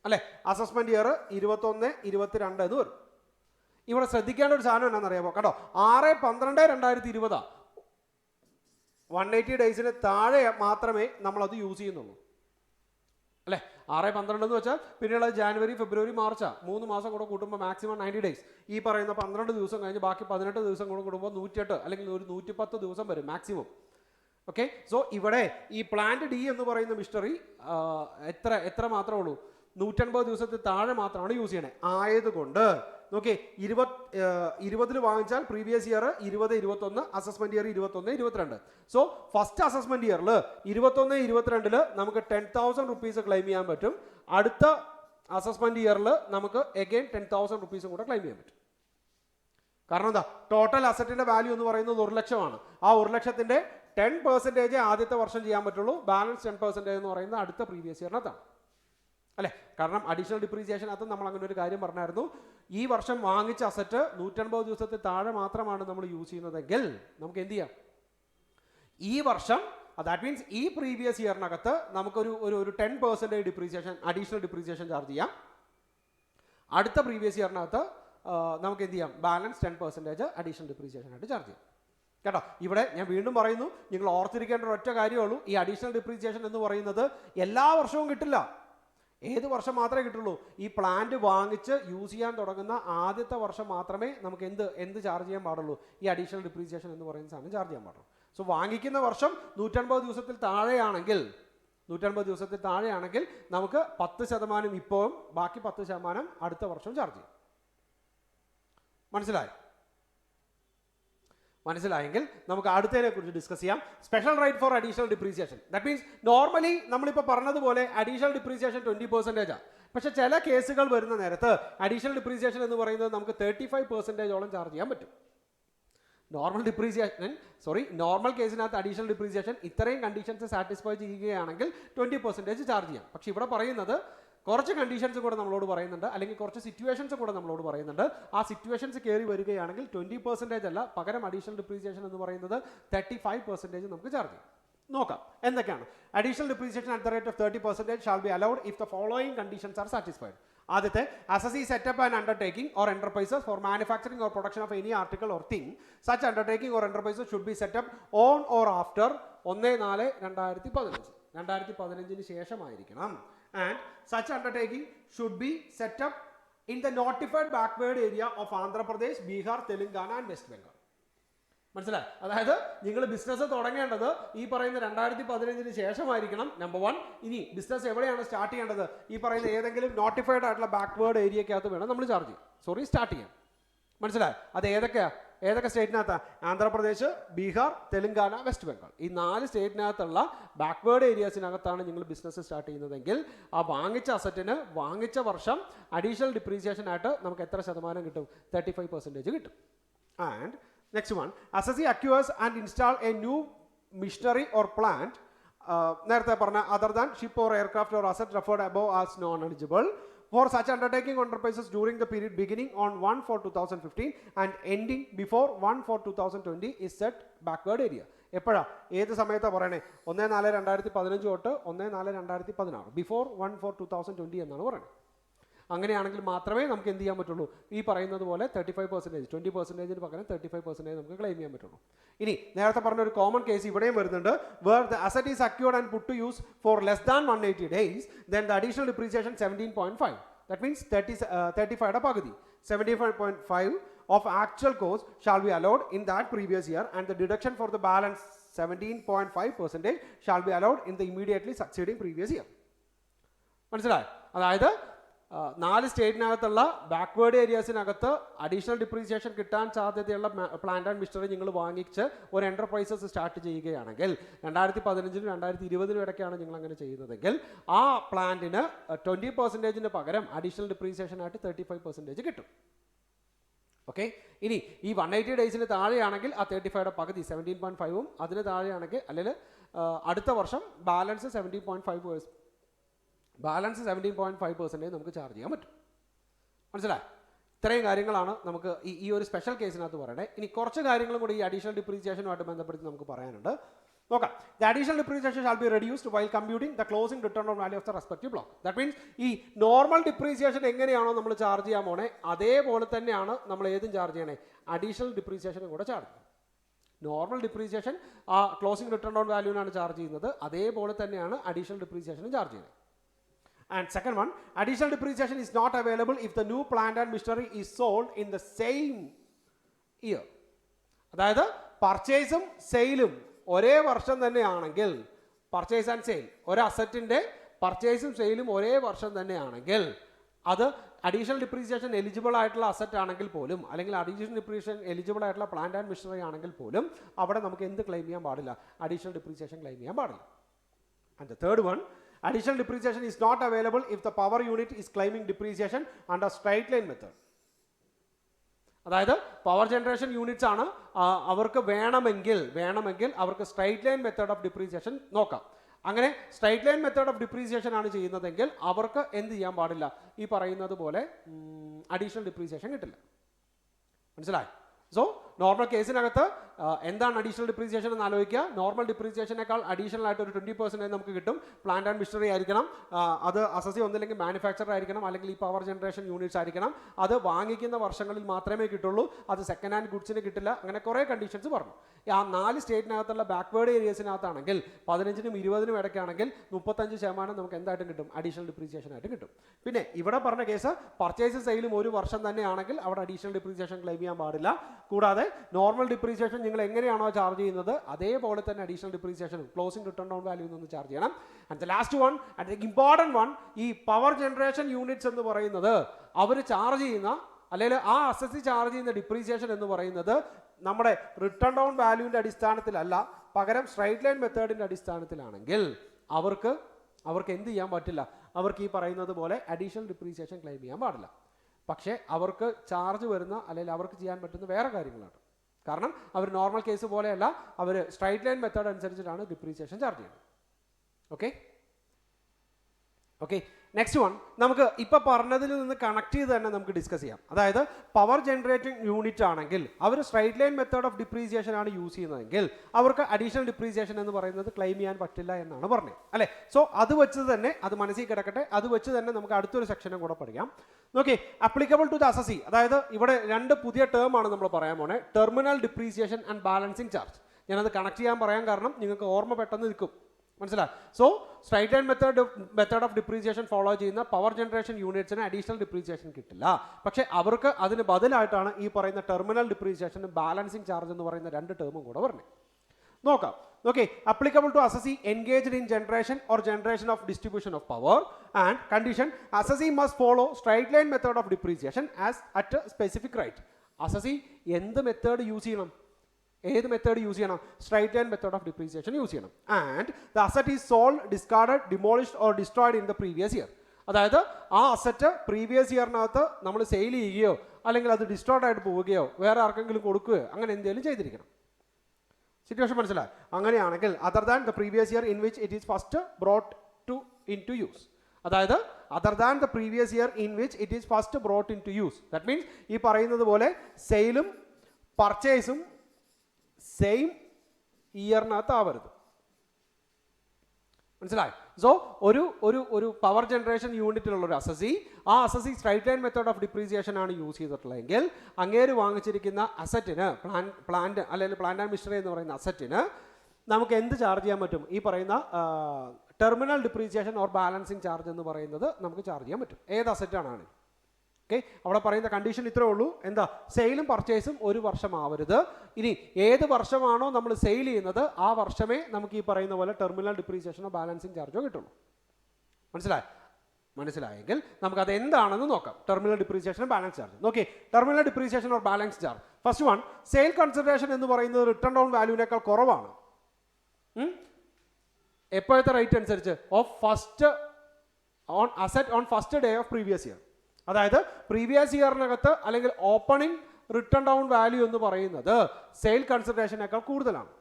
അല്ലേ? അസസ്മെന്റ് ഇയർ 21 22 എന്ന് വരും. ഇവിടെ ശ്രദ്ധിക്കേണ്ട ഒരു സാധനം എന്നാണെന്നറിയാമോ? കേട്ടോ, 6/12/2020 180 ഡേയ്സിന് താഴെ മാത്രമേ നമ്മളത് യൂസ് ചെയ്യുന്നുള്ളൂ അല്ലേ? 6/12 എന്ന് വെച്ചാൽ പിന്നെയുള്ള ജാനുവരി ഫെബ്രുവരി മാർച്ചാ, 3 മാസം കൂടെ കൂട്ടുമ്പോൾ മാക്സിമം 90 ഡേയ്സ്. ഈ പറയുന്ന 12 ദിവസം കഴിഞ്ഞ് ബാക്കി 18 ദിവസം കൂടെ കൂടുമ്പോൾ 108 അല്ലെങ്കിൽ ഒരു 110 ദിവസം വരും മാക്സിമം. ഓക്കെ. സോ ഇവിടെ ഈ പ്ലാന്റ് ഡി എന്ന് പറയുന്ന മിസ്റ്ററി എത്ര മാത്രമേ ഉള്ളൂ? 150 ദിവസത്തിൽ താഴെ മാത്രമാണ് യൂസ് ചെയ്യണേ. ആയതുകൊണ്ട് നോക്കി 20 വാങ്ങിച്ചാൽ previous year 20, 21, assessment year 21, 22. So first assessment ഇയറിൽ 21, 22 നമുക്ക് 10,000 റുപ്പീസ് ക്ലെയിം ചെയ്യാൻ പറ്റും. അടുത്ത അസസ്മെന്റ് ഇയറിൽ നമുക്ക് എഗെയിൻ 10,000 റുപ്പീസും കൂടെ ക്ലെയിം ചെയ്യാൻ പറ്റും. കാരണം എന്താ, ടോട്ടൽ അസറ്റിന്റെ വാല്യൂ എന്ന് പറയുന്നത് 1 ലക്ഷമാണ്. ആ 1 ലക്ഷത്തിന്റെ 10% ആദ്യത്തെ വർഷം ചെയ്യാൻ പറ്റുള്ളൂ. ബാലൻസ് 10% എന്ന് പറയുന്നത് അടുത്ത പ്രീവിയസ് ഇയറിനകത്താണ് അല്ലേ. കാരണം അഡീഷണൽ ഡിപ്രീസിയേഷനകത്ത് നമ്മൾ അങ്ങനെ ഒരു കാര്യം പറഞ്ഞായിരുന്നു. ഈ വർഷം വാങ്ങിച്ച അസറ്റ് 150 ദിവസത്തിൽ താഴെ മാത്രമാണ് നമ്മൾ യൂസ് ചെയ്യുന്നതെങ്കിൽ നമുക്ക് എന്ത് ചെയ്യാം, ഈ വർഷം ദാറ്റ് മീൻസ് ഈ പ്രീവിയസ് ഇയറിനകത്ത് നമുക്കൊരു ഒരു 10% ഡിപ്രീസിയേഷൻ അഡീഷണൽ ഡിപ്രീസിയേഷൻ ചാർജ് ചെയ്യാം. അടുത്ത പ്രീവിയസ് ഇയറിനകത്ത് നമുക്ക് എന്ത് ചെയ്യാം, ബാലൻസ് 10% അഡീഷണൽ ഡിപ്രീസിയേഷൻ ആയിട്ട് ചാർജ് ചെയ്യാം കേട്ടോ. ഇവിടെ ഞാൻ വീണ്ടും പറയുന്നു, നിങ്ങൾ ഓർത്തിരിക്കേണ്ട ഒരൊറ്റ കാര്യമുള്ളൂ, ഈ അഡീഷണൽ ഡിപ്രീസിയേഷൻ എന്ന് പറയുന്നത് എല്ലാ വർഷവും കിട്ടില്ല. ഏത് വർഷം മാത്രമേ കിട്ടുള്ളൂ, ഈ പ്ലാന്റ് വാങ്ങിച്ച് യൂസ് ചെയ്യാൻ തുടങ്ങുന്ന ആദ്യത്തെ വർഷം മാത്രമേ നമുക്ക് എന്ത് ചാർജ് ചെയ്യാൻ പാടുള്ളൂ, ഈ അഡീഷണൽ ഡിപ്രീസിയേഷൻ എന്ന് പറയുന്ന സാധനം ചാർജ് ചെയ്യാൻ പാടുള്ളൂ. സോ വാങ്ങിക്കുന്ന വർഷം 150 ദിവസത്തിൽ താഴെയാണെങ്കിൽ നമുക്ക് 10% ഇപ്പോഴും ബാക്കി 10% അടുത്ത വർഷം ചാർജ് ചെയ്യും. മനസ്സിലായെങ്കിൽ നമുക്ക് അടുത്തതിനെ കുറിച്ച് ഡിസ്കസ് ചെയ്യാം. Special right for additional depreciation. That means normally നമ്മളിപ്പോൾ പറഞ്ഞതുപോലെ അഡീഷണൽ ഡിപ്രീസിയേഷൻ 20%. പക്ഷെ ചില കേസുകൾ വരുന്ന നേരത്ത് അഡീഷണൽ ഡിപ്രീസിയേഷൻ എന്ന് പറയുന്നത് നമുക്ക് 35%ഓളം ചാർജ് ചെയ്യാൻ പറ്റും. നോർമൽ കേസിനകത്ത് അഡീഷണൽ ഡിപ്രീസിയേഷൻ ഇത്രയും കണ്ടീഷൻസ് സാറ്റിസ്ഫൈ ചെയ്യുകയാണെങ്കിൽ 20% ചാർജ് ചെയ്യാം. പക്ഷെ ഇവിടെ പറയുന്നത് കുറച്ച് കണ്ടീഷൻസ് കൂടെ നമ്മളോട് പറയുന്നുണ്ട്, അല്ലെങ്കിൽ കുറച്ച് സിറ്റുവേഷൻസ് കൂടെ നമ്മളോട് പറയുന്നുണ്ട്. ആ സിറ്റുവേഷൻസ് കയറി വരികയാണെങ്കിൽ 20% അല്ല, പകരം അഡീഷണൽ ഡിപ്രീസിയേഷൻ എന്ന് പറയുന്നത് 35% നമുക്ക് ചാർജ് ചെയ്യും. നോക്കാം എന്തൊക്കെയാണ്. Additional depreciation at the rate of 30% shall be allowed if the following conditions R satisfied. ആദ്യത്തെ, assessee set up an undertaking or enterprises for manufacturing or production of any article or thing. Such undertaking or enterprises should be set up on or after 1/4/2015. 2015 ശേഷമായിരിക്കണം. And such undertaking should be set up in the notified backward area of Andhra Pradesh, Bihar, Telangana and West Bengal. മനസ്സിലായി? അതായത് നിങ്ങൾ business തുടങ്ങേണ്ടത് ഈ പറയുന്ന 2015 ശേഷമായിരിക്കണം, number 1. ഇനി business എവിടെയാണ് start ചെയ്യേണ്ടത്, ഈ പറയുന്ന ഏതെങ്കിലും നോട്ടിഫൈഡ് ആയിട്ടുള്ള ബാക്ക്വേർഡ് ഏരിയക്കകത്ത് വേണം നമ്മൾ സ്റ്റാർട്ട് ചെയ്യാം. മനസ്സിലായി? അത് ഏതൊക്കെ സ്റ്റേറ്റിനകത്താണ്? ആന്ധ്രാപ്രദേശ്, ബീഹാർ, തെലുങ്കാന, വെസ്റ്റ് ബംഗാൾ. ഈ 4 സ്റ്റേറ്റിനകത്തുള്ള ബാക്ക്വേർഡ് ഏരിയാസിനകത്താണ് നിങ്ങൾ ബിസിനസ് സ്റ്റാർട്ട് ചെയ്യുന്നതെങ്കിൽ ആ വാങ്ങിച്ച അസറ്റിന് വാങ്ങിച്ച വർഷം അഡീഷണൽ ഡിപ്രീസിയേഷൻ ആയിട്ട് നമുക്ക് എത്ര ശതമാനം കിട്ടും? 35% കിട്ടും. And next one, assessee acquires and install a new machinery or plant നേരത്തെ പറഞ്ഞ other than ship or aircraft or asset referred above as non-eligible for such undertaking enterprises during the period beginning on 1/4/2015 and ending before 1/4/2020 is set backward area. എപ്പോഴാ, ഏത് സമയത്താണ് പറയണേ? 1/4/2015 തൊട്ട് 1/4/2016, before 1/4/2020 എന്നാണ് പറയുന്നത്. അങ്ങനെയാണെങ്കിൽ മാത്രമേ നമുക്ക് എന്ത് ചെയ്യാൻ പറ്റുള്ളൂ, ഈ പറയുന്നത് പോലെ 35%, 20%-ന് പകരം 35% നമുക്ക് ക്ലെയിം ചെയ്യാൻ പറ്റുള്ളൂ. ഇനി നേരത്തെ പറഞ്ഞ ഒരു കോമൺ കേസ് ഇവിടെയും വരുന്നുണ്ട്. Where the asset is acquired and put to use for less than 180 days, then the additional depreciation 17.5. That means 35 പകുതി, 75.5 of actual cost shall be allowed in that previous year, and the deduction for the balance 17.5% shall be allowed in the immediately succeeding previous year. മനസ്സിലായി? അതായത് 4 സ്റ്റേറ്റിനകത്തുള്ള backward ഏരിയാസിനകത്ത് additional depreciation കിട്ടാൻ സാധ്യതയുള്ള plant and missionary നിങ്ങൾ വാങ്ങിച്ച് ഒരു enterprises start ചെയ്യുകയാണെങ്കിൽ 2015-നും 2020-നും ഇടയ്ക്കാണ് നിങ്ങൾ അങ്ങനെ ചെയ്യുന്നതെങ്കിൽ ആ പ്ലാന്റിന് 20%-ന് പകരം അഡീഷണൽ ഡിപ്രീസിയേഷൻ ആയിട്ട് 35% കിട്ടും. ഓക്കെ. ഇനി ഈ 180 ഡേയ്സിന് താഴെയാണെങ്കിൽ ആ 35യുടെ പകുതി 17.5-ഉം, അതിന് താഴെയാണെങ്കിൽ അല്ലെങ്കിൽ അടുത്ത വർഷം ബാലൻസ് 17.5% നമുക്ക് ചാർജ് ചെയ്യാൻ പറ്റും. മനസ്സിലായി? ഇത്രയും കാര്യങ്ങളാണ് നമുക്ക് ഈ ഒരു സ്പെഷ്യൽ കേസിനകത്ത് പറയണേ. ഇനി കുറച്ച് കാര്യങ്ങളും കൂടി ഈ അഡീഷണൽ ഡിപ്രീസിയേഷനുമായിട്ട് ബന്ധപ്പെടുത്തി നമുക്ക് പറയാനുണ്ട്. നോക്കാം. The additional depreciation shall be reduced while computing the closing return on value of the respective block. That means ഈ നോർമൽ ഡിപ്രീസിയേഷൻ എങ്ങനെയാണോ നമ്മൾ ചാർജ് ചെയ്യാൻ പോണേ അതേപോലെ തന്നെയാണ് നമ്മൾ ഏതും ചാർജ് ചെയ്യണേ, അഡീഷണൽ ഡിപ്രീസിയേഷനും കൂടെ ചാർജ് ചെയ്യും. നോർമൽ ഡിപ്രീസിയേഷൻ ആ ക്ലോസിംഗ് റിട്ടേൺ ഓൺ വാല്യൂവിനാണ് ചാർജ് ചെയ്യുന്നത്, അതേപോലെ തന്നെയാണ് അഡീഷണൽ ഡിപ്രീസിയേഷനും ചാർജ് ചെയ്യുന്നത്. And second one, additional depreciation is not available if the new plant and machinery is sold in the same year. അതായത് പർച്ചേസും സെയിലും ഒരേ വർഷം തന്നെയാണെങ്കിൽ, പർച്ചേസ് ആൻഡ് സെയിൽ ഒരു അസറ്റിന്റെ പർച്ചേസും സെയിലും ഒരേ വർഷം തന്നെയാണെങ്കിൽ അത് അഡീഷണൽ ഡിപ്രീസിയേഷൻ എലിജിബിൾ ആയിട്ടുള്ള അസറ്റ് ആണെങ്കിൽ പോലും, അല്ലെങ്കിൽ അഡീഷണൽ ഡിപ്രീസിയേഷൻ എലിജിബിൾ ആയിട്ടുള്ള പ്ലാന്റ് ആൻഡ് മെഷീനറി ആണെങ്കിൽ പോലും അവിടെ നമുക്ക് എന്ത് ക്ലെയിം ചെയ്യാൻ പാടില്ല? അഡീഷണൽ ഡിപ്രീസിയേഷൻ ക്ലെയിം ചെയ്യാൻ പാടില്ല. And the third one, additional depreciation is not available if the power unit is claiming depreciation under straight line method. അതായത് പവർ ജനറേഷൻ യൂണിറ്റ്സ് ആണ്, അവർക്ക് വേണമെങ്കിൽ അവർക്ക് straight line method of depreciation നോക്കാം. അങ്ങനെ straight line method of depreciation ആണ് ചെയ്യുന്നതെങ്കിൽ അവർക്ക് എന്ത് ചെയ്യാൻ പാടില്ല? ഈ പറയുന്നത് പോലെ അഡീഷണൽ ഡിപ്രീസിയേഷൻ കിട്ടില്ല. മനസ്സിലായി? സോ നോർമൽ കേസിനകത്ത് എന്താണ് അഡീഷണൽ ഡിപ്രീസിയേഷൻ എന്ന് ആലോചിക്കുക. നോർമൽ ഡിപ്രീസിയേഷനേക്കാൾ അഡീഷണൽ ആയിട്ട് ഒരു 20% നമുക്ക് കിട്ടും. പ്ലാന്റ് ആൻഡ് മെഷീനറി ആയിരിക്കണം, അത് അസസി ഒന്നില്ലെങ്കിൽ മാനുഫാക്ചർ ആയിരിക്കണം, അല്ലെങ്കിൽ ഈ പവർ ജനറേഷൻ യൂണിറ്റ്സ് ആയിരിക്കണം. അത് വാങ്ങിക്കുന്ന വർഷങ്ങളിൽ മാത്രമേ കിട്ടുള്ളൂ, അത് സെക്കൻഡ് ഹാൻഡ് ഗുഡ്സിന് കിട്ടില്ല. അങ്ങനെ കുറേ കണ്ടീഷൻസ് പറഞ്ഞു. ആ 4 സ്റ്റേറ്റിനകത്തുള്ള ബാക്ക്വേർഡ് ഏരിയസിനകത്താണെങ്കിൽ 15-നും 20-നും ഇടയ്ക്കാണെങ്കിൽ 35% നമുക്ക് എന്തായിട്ടും കിട്ടും? അഡീഷണൽ ഡിപ്രീസിയേഷൻ ആയിട്ട് കിട്ടും. പിന്നെ ഇവിടെ പറഞ്ഞ കേസ് പർച്ചേസ് സെയിലും ഒരു വർഷം തന്നെയാണെങ്കിൽ അവിടെ അഡീഷണൽ ഡിപ്രീസിയേഷൻ ക്ലെയിം ചെയ്യാൻ പാടില്ല. കൂടാതെ നോർമൽ ഡിപ്രീസിയേഷൻ നിങ്ങൾ എങ്ങനെയാണോ ചാർജ് ചെയ്യുന്നത് അതേപോലെ തന്നെ അഡീഷണൽ ഡിപ്രീസിയേഷനും ക്ലോസിംഗ് റിട്ടേൺ ഡൗൺ വാല്യൂ നിന്ന് ചാർജ് ചെയ്യണം. And the last one and the important one, ഈ പവർ ജനറേഷൻ യൂണിറ്റ്സ് എന്ന് പറയുന്നത് അവർ ചാർജ് ചെയ്യുന്ന, അല്ലെങ്കിൽ ആ അസറ്റ് ചാർജ് ചെയ്യുന്ന ഡിപ്രീസിയേഷൻ എന്ന് പറയുന്നത് നമ്മുടെ റിട്ടേൺ ഡൗൺ വാല്യൂവിൻ്റെ അടിസ്ഥാനത്തിലല്ല, പകരം സ്ട്രൈറ്റ് ലൈൻ മെത്തേഡിൻ്റെ അടിസ്ഥാനത്തിലാണെങ്കിൽ അവർക്ക് എന്ത് ചെയ്യാൻ പറ്റില്ല? അവർക്ക് ഈ പറയുന്നത് പോലെ അഡീഷണൽ ഡിപ്രീസിയേഷൻ ക്ലെയിം ചെയ്യാൻ പാടില്ല. പക്ഷേ അവർക്ക് ചാർജ് വരുന്ന, അല്ലെങ്കിൽ അവർക്ക് ചെയ്യാൻ പറ്റുന്ന വേറെ കാര്യങ്ങളാണ്. കാരണം അവർ നോർമൽ കേസ് പോലെയല്ല, അവർ സ്ട്രൈറ്റ് ലൈൻ മെത്തേഡ് അനുസരിച്ചിട്ടാണ് ഡിപ്രീസിയേഷൻ ചാർജ് ചെയ്യുന്നത്. ഓക്കെ, നെക്സ്റ്റ് വൺ നമുക്ക് ഇപ്പോൾ പറഞ്ഞതിൽ നിന്ന് കണക്ട് ചെയ്ത് തന്നെ നമുക്ക് ഡിസ്കസ് ചെയ്യാം. അതായത് പവർ ജനറേറ്റിംഗ് യൂണിറ്റ് ആണെങ്കിൽ അവർ straight line method of depreciation ആണ് യൂസ് ചെയ്യുന്നതെങ്കിൽ അവർക്ക് അഡീഷണൽ ഡിപ്രീസിയേഷൻ എന്ന് പറയുന്നത് ക്ലെയിം ചെയ്യാൻ പറ്റില്ല എന്നാണ് പറഞ്ഞത് അല്ലേ. സോ അത് വെച്ച് തന്നെ, അത് മനസ്സിൽ കിടക്കട്ടെ, അത് വെച്ച് തന്നെ നമുക്ക് അടുത്തൊരു സെക്ഷനും കൂടെ പഠിക്കാം. നോക്കി, അപ്ലിക്കബിൾ ടു ദ അസസി, അതായത് ഇവിടെ 2 പുതിയ ടേം ആണ് നമ്മൾ പറയാൻ പോണേ, terminal depreciation and balancing charge. ഞാനത് കണക്ട് ചെയ്യാൻ പറയാൻ കാരണം നിങ്ങൾക്ക് ഓർമ്മ പെട്ടെന്ന് നിൽക്കും. മനസ്സിലായി? So straight line method of depreciation follow ചെയ്യുന്ന പവർ ജനറേഷൻ യൂണിറ്റ്സിന് അഡീഷണൽ ഡിപ്രീസിയേഷൻ കിട്ടില്ല. പക്ഷേ അവർക്ക് അതിന് ബദലായിട്ടാണ് ഈ പറയുന്ന ടെർമിനൽ ഡിപ്രീസിയേഷനും ബാലൻസിങ് ചാർജ് എന്ന് പറയുന്ന 2 ടേമും കൂടെ പറഞ്ഞത്. നോക്കാം. Okay, applicable to assessee engaged in generation or generation of distribution of power and condition assessee must follow straight line method of depreciation as at specific right. Assessee എന്ത് method use ചെയ്യണം? ഏത് method use ചെയ്യണം? Straight line method of depreciation use ചെയ്യണം. And the asset is sold, discarded, demolished or destroyed in the previous year. അതായത് ആ asset previous ഇയറിനകത്ത് നമ്മൾ sale ചെയ്യുകയോ അല്ലെങ്കിൽ അത് ഡിസ്ട്രോയ്ഡ് ആയിട്ട് പോവുകയോ വേറെ ആർക്കെങ്കിലും കൊടുക്കുകയോ അങ്ങനെ എന്തെങ്കിലും ചെയ്തിരിക്കണം. സിറ്റുവേഷൻ മനസ്സിലായി? അങ്ങനെയാണെങ്കിൽ other than the previous year in which it is first brought in to use. അതായത് other than the previous year in which it is first brought in to use. That means ഈ പറയുന്നത് പോലെ സെയിലും പർച്ചേസും same ഇയറിനകത്ത് ആവരുത്. മനസ്സിലായി? So ഒരു power generation യൂണിറ്റിലുള്ള ഒരു assessee, ആ assessee straight line method of depreciation ആണ് യൂസ് ചെയ്തിട്ടുള്ളതെങ്കിൽ അങ്ങേര് വാങ്ങിച്ചിരിക്കുന്ന അസറ്റിന്, പ്ലാന്റ് അല്ലെങ്കിൽ പ്ലാന്റ് ആൻഡ് മെഷീനറി എന്ന് പറയുന്ന അസറ്റിന് നമുക്ക് എന്ത് ചാർജ് ചെയ്യാൻ പറ്റും? ഈ പറയുന്ന terminal depreciation or balancing charge എന്ന് പറയുന്നത് നമുക്ക് ചാർജ് ചെയ്യാൻ പറ്റും. ഏത് അസറ്റാണ്? ഓക്കെ, അവിടെ പറയുന്ന കണ്ടീഷൻ ഇത്രേ ഉള്ളൂ. എന്താ? സെയിലും പർച്ചേസും ഒരു വർഷം ആവരുത്. ഇനി ഏത് വർഷമാണോ നമ്മൾ സെയിൽ ചെയ്യുന്നത് ആ വർഷമേ നമുക്ക് ഈ പറയുന്ന പോലെ ടെർമിനൽ ഡിപ്രീസിയേഷനോ ബാലൻസിങ് ചാർജോ കിട്ടുള്ളൂ. മനസ്സിലായെങ്കിൽ നമുക്കത് എന്താണെന്ന് നോക്കാം. Terminal depreciation, balance charge. നോക്കി, terminal depreciation or balance charge. First one, sale consideration എന്ന് പറയുന്നത് റിട്ടേൺ ഡൗൺ വാല്യൂവിനേക്കാൾ കുറവാണ്. എപ്പോഴത്തെ റേറ്റ് അനുസരിച്ച്? Of first on asset on first day of previous year. അതായത് പ്രീവിയസ് ഇയറിനകത്ത് അല്ലെങ്കിൽ ഓപ്പണിംഗ് റിട്ടേൺ ഡൗൺ വാല്യൂ എന്ന് പറയുന്നത് സെയിൽ കൺസിഡറേഷനേക്കാൾ കൂടുതലാണ്.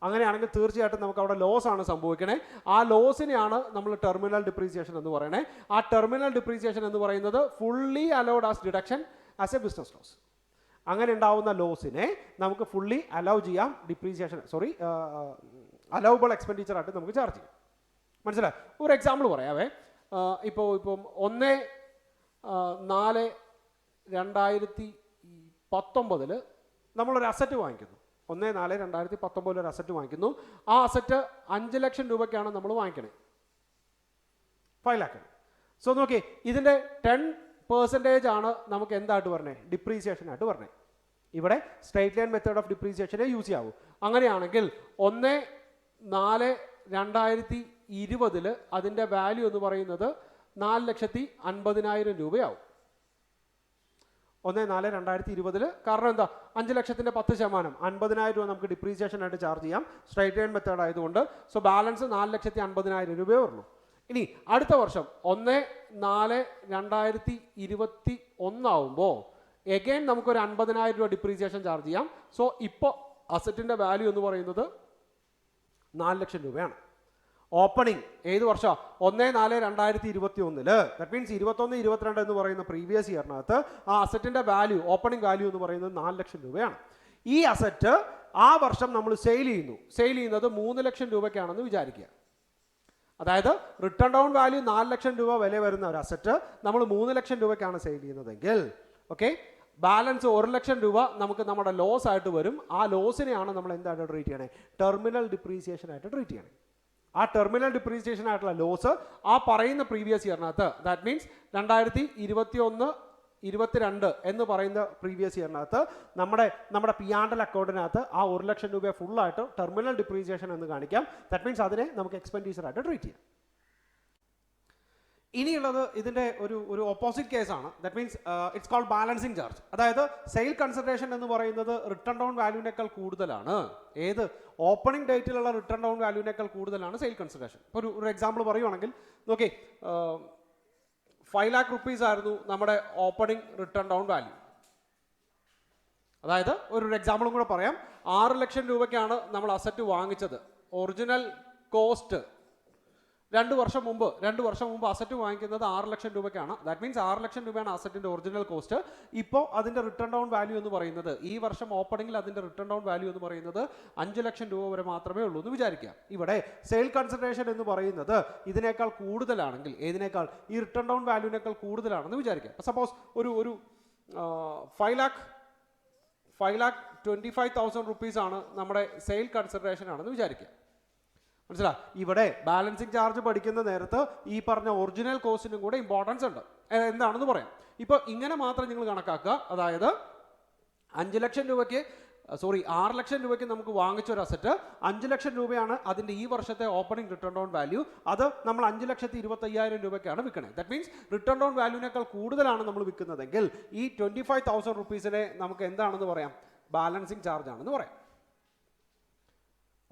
അങ്ങനെയാണെങ്കിൽ തീർച്ചയായിട്ടും നമുക്ക് അവിടെ ലോസ് ആണ് സംഭവിക്കണേ. ആ ലോസിനെയാണ് നമ്മൾ ടെർമിനൽ ഡിപ്രീസിയേഷൻ എന്ന് പറയണേ. ആ ടെർമിനൽ ഡിപ്രീസിയേഷൻ എന്ന് പറയുന്നത് fully allowed as deduction as a business loss. അങ്ങനെ ഉണ്ടാവുന്ന ലോസിനെ നമുക്ക് ഫുള്ളി അലൗ ചെയ്യാം, ഡിപ്രീസിയേഷൻ അലൗബിൾ എക്സ്പെൻഡിച്ചർ ആയിട്ട് നമുക്ക് ചാർജ് ചെയ്യാം. മനസ്സിലായി? ഒരു എക്സാമ്പിൾ പറയാവേ. ഇപ്പം 1/4/2019 നമ്മളൊരു അസറ്റ് വാങ്ങിക്കുന്നു. 1/4/2019 ഒരു അസറ്റ് വാങ്ങിക്കുന്നു. ആ അസറ്റ് 5 ലക്ഷം രൂപയ്ക്കാണ് നമ്മൾ വാങ്ങിക്കണേ, 5 lakh. സോ നോക്കി, ഇതിൻ്റെ 10% ആണ് നമുക്ക് എന്തായിട്ട് പറഞ്ഞേ? ഡിപ്രീസിയേഷൻ ആയിട്ട് പറഞ്ഞേ. ഇവിടെ സ്ട്രൈറ്റ് ലൈൻ മെത്തേഡ് ഓഫ് ഡിപ്രീസിയേഷനെ യൂസ് ചെയ്യാവൂ. അങ്ങനെയാണെങ്കിൽ 1/4/2019 2020 അതിൻ്റെ വാല്യൂ എന്ന് പറയുന്നത് 4,50,000 രൂപയാവും. 1/4/2020. കാരണം എന്താ, 5,00,000ന്റെ 10%, 50,000 രൂപ നമുക്ക് ഡിപ്രീസിയേഷൻ ആയിട്ട് ചാർജ് ചെയ്യാം, സ്ട്രൈറ്റ് ലൈൻ മെത്തേഡ് ആയതുകൊണ്ട്. സോ ബാലൻസ് 4,50,000 രൂപയേ ഉള്ളൂ. ഇനി അടുത്ത വർഷം 1/4/2021 ആവുമ്പോൾ എഗെയിൻ നമുക്കൊരു 50,000 രൂപ ഡിപ്രീസിയേഷൻ ചാർജ് ചെയ്യാം. സോ ഇപ്പോൾ അസറ്റിൻ്റെ വാല്യൂ എന്ന് പറയുന്നത് 4,00,000 രൂപയാണ്. ഓപ്പണിംഗ് ഏത് വർഷം? 1/4/2021. ദാറ്റ് മീൻസ് 21-22 എന്ന് പറയുന്ന പ്രീവിയസ് ഇയറിനകത്ത് ആ അസറ്റിൻ്റെ വാല്യൂ, ഓപ്പണിംഗ് വാല്യൂ എന്ന് പറയുന്നത് 4,00,000 രൂപയാണ്. ഈ അസറ്റ് ആ വർഷം നമ്മൾ സെയിൽ ചെയ്യുന്നത് 3,00,000 രൂപയ്ക്കാണെന്ന് വിചാരിക്കുക. അതായത് റിട്ടേൺ ഡൗൺ വാല്യൂ 4,00,000 രൂപ വില വരുന്ന ഒരു അസറ്റ് നമ്മൾ 3,00,000 രൂപയ്ക്കാണ് സെയിൽ ചെയ്യുന്നതെങ്കിൽ ഓക്കെ, ബാലൻസ് 1,00,000 രൂപ നമുക്ക് നമ്മുടെ ലോസ് ആയിട്ട് വരും. ആ ലോസിനെയാണ് നമ്മൾ എന്തായിട്ട് ട്രീറ്റ് ചെയ്യണേ? ടെർമിനൽ ഡിപ്രീസിയേഷൻ ആയിട്ട് ട്രീറ്റ് ചെയ്യണേ. ആ ടെർമിനൽ ഡിപ്രീസിയേഷൻ ആയിട്ടുള്ള ലോസ് ആ പറയുന്ന പ്രീവിയസ് ഇയറിനകത്ത്, ദാറ്റ് മീൻസ് 2021-22 എന്ന് പറയുന്ന പ്രീവിയസ് ഇയറിനകത്ത് നമ്മുടെ P&L അക്കൗണ്ടിനകത്ത് ആ 1,00,000 രൂപ ഫുള്ളായിട്ട് ടെർമിനൽ ഡിപ്രീസിയേഷൻ എന്ന് കാണിക്കാം. ദാറ്റ് മീൻസ് അതിനെ നമുക്ക് എക്സ്പെൻഡിച്ചർ ആയിട്ട് ട്രീറ്റ് ചെയ്യാം. ഇനിയുള്ളത് ഇതിൻ്റെ ഒരു ഓപ്പോസിറ്റ് കേസാണ്. That means it's called balancing charge. അതായത് സെയിൽ കൺസിഡറേഷൻ എന്ന് പറയുന്നത് റിട്ടേൺ ഡൗൺ വാല്യൂവിനേക്കാൾ കൂടുതലാണ്. ഏത്? ഓപ്പണിംഗ് ഡേറ്റിലുള്ള റിട്ടേൺ ഡൗൺ വാല്യൂവിനേക്കാൾ കൂടുതലാണ് സെയിൽ കൺസിഡറേഷൻ. ഇപ്പോൾ ഒരു എക്സാമ്പിൾ പറയുവാണെങ്കിൽ നോക്കി, 5 lakh rupees ആയിരുന്നു നമ്മുടെ ഓപ്പണിംഗ് റിട്ടേൺ ഡൗൺ വാല്യൂ. അതായത് ഒരു എക്സാമ്പിളും കൂടെ പറയാം. 6,00,000 രൂപയ്ക്കാണ് നമ്മൾ അസറ്റ് വാങ്ങിച്ചത്. ഒറിജിനൽ കോസ്റ്റ് 2 വർഷം മുമ്പ് അസറ്റ് വാങ്ങിക്കുന്നത് 6,00,000 രൂപയ്ക്കാണ്. ദാറ്റ് മീൻസ് 6,00,000 രൂപയാണ് അസറ്റിന്റെ ഒറിജിനൽ കോസ്റ്റ്. ഇപ്പോൾ അതിന്റെ റിട്ടേൺ ഡൗൺ വാല്യൂ എന്ന് പറയുന്നത്, ഈ വർഷം ഓപ്പണിംഗിൽ അതിന്റെ റിട്ടേൺ ഡൗൺ വാല്യൂ എന്ന് പറയുന്നത് 5,00,000 രൂപ വരെ മാത്രമേ ഉള്ളൂ എന്ന് വിചാരിക്കാം. ഇവിടെ സെയിൽ കൺസിഡറേഷൻ എന്ന് പറയുന്നത് ഇതിനേക്കാൾ കൂടുതലാണെങ്കിൽ, ഏതിനേക്കാൾ? ഈ റിട്ടേൺ ഡൗൺ വാല്യൂവിനേക്കാൾ കൂടുതലാണെന്ന് വിചാരിക്കാം. സപ്പോസ് ഒരു 5,25,000 റുപ്പീസ് ആണ് നമ്മുടെ സെയിൽ കൺസിഡറേഷൻ ആണെന്ന് വിചാരിക്കാം. മനസ്സിലാ? ഇവിടെ ബാലൻസിങ് ചാർജ് പഠിക്കുന്ന നേരത്ത് ഈ പറഞ്ഞ ഒറിജിനൽ കോസ്റ്റിനും കൂടെ ഇമ്പോർട്ടൻസ് ഉണ്ട്. എന്താണെന്ന് പറയാം. ഇപ്പോൾ ഇങ്ങനെ മാത്രം നിങ്ങൾ കണക്കാക്കുക. അതായത് 6,00,000 രൂപയ്ക്ക് നമുക്ക് വാങ്ങിച്ചൊരു അസറ്റ് 5,00,000 രൂപയാണ് അതിൻ്റെ ഈ വർഷത്തെ ഓപ്പണിംഗ് റിട്ടേൺ ഡൗൺ വാല്യൂ. അത് നമ്മൾ 5,25,000 രൂപയ്ക്കാണ് വിൽക്കണേ. ദാറ്റ് മീൻസ് റിട്ടേൺ ഡൗൺ വാല്യൂവിനേക്കാൾ കൂടുതലാണ് നമ്മൾ വിൽക്കുന്നതെങ്കിൽ ഈ 25,000 റുപ്പീസിനെ നമുക്ക് എന്താണെന്ന് പറയാം? ബാലൻസിങ് ചാർജ് ആണെന്ന് പറയാം.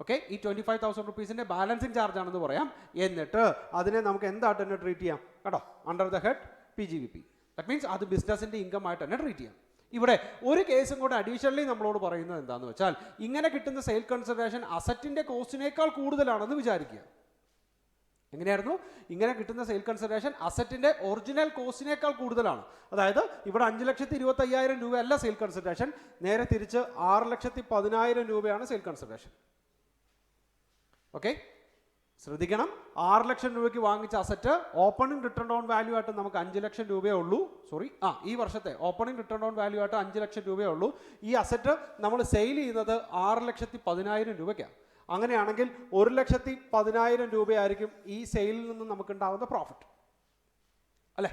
ഓക്കെ, ഈ 25,000 റുപ്പീസിൻ്റെ ബാലൻസിങ് ചാർജ് ആണെന്ന് പറയാം. എന്നിട്ട് അതിനെ നമുക്ക് എന്തായിട്ട് തന്നെ ട്രീറ്റ് ചെയ്യാം കേട്ടോ? Under the head PGBP. That means അത് ബിസിനസിൻ്റെ ഇൻകം ആയിട്ട് തന്നെ ട്രീറ്റ് ചെയ്യാം. ഇവിടെ ഒരു കേസും കൂടെ അഡീഷണലി നമ്മളോട് പറയുന്നത് എന്താണെന്ന് വെച്ചാൽ, ഇങ്ങനെ കിട്ടുന്ന സെയിൽ കൺസിഡറേഷൻ അസറ്റിൻ്റെ കോസ്റ്റിനേക്കാൾ കൂടുതലാണെന്ന് വിചാരിക്കുക. എങ്ങനെയായിരുന്നു? ഇങ്ങനെ കിട്ടുന്ന സെയിൽ കൺസിഡറേഷൻ അസറ്റിൻ്റെ ഒറിജിനൽ കോസ്റ്റിനേക്കാൾ കൂടുതലാണ്. അതായത് ഇവിടെ 5,25,000 രൂപയല്ല സെയിൽ കൺസിഡറേഷൻ, നേരെ തിരിച്ച് 6,10,000 രൂപയാണ് സെയിൽ കൺസിഡറേഷൻ. ഓക്കെ, ശ്രദ്ധിക്കണം. 6,00,000 രൂപയ്ക്ക് വാങ്ങിച്ച asset opening return down value ആയിട്ട് നമുക്ക് 5,00,000 രൂപയേ ഉള്ളൂ. ഈ വർഷത്തെ ഓപ്പണിംഗ് റിട്ടേൺ ഡൗൺ വാല്യൂ ആയിട്ട് 5,00,000 രൂപയേ ഉള്ളൂ. ഈ അസറ്റ് നമ്മൾ സെയിൽ ചെയ്യുന്നത് 6,10,000 രൂപയ്ക്കാണ്. അങ്ങനെയാണെങ്കിൽ 1,10,000 രൂപയായിരിക്കും ഈ സെയിലിൽ നിന്ന് നമുക്കുണ്ടാകുന്ന പ്രോഫിറ്റ് അല്ലേ?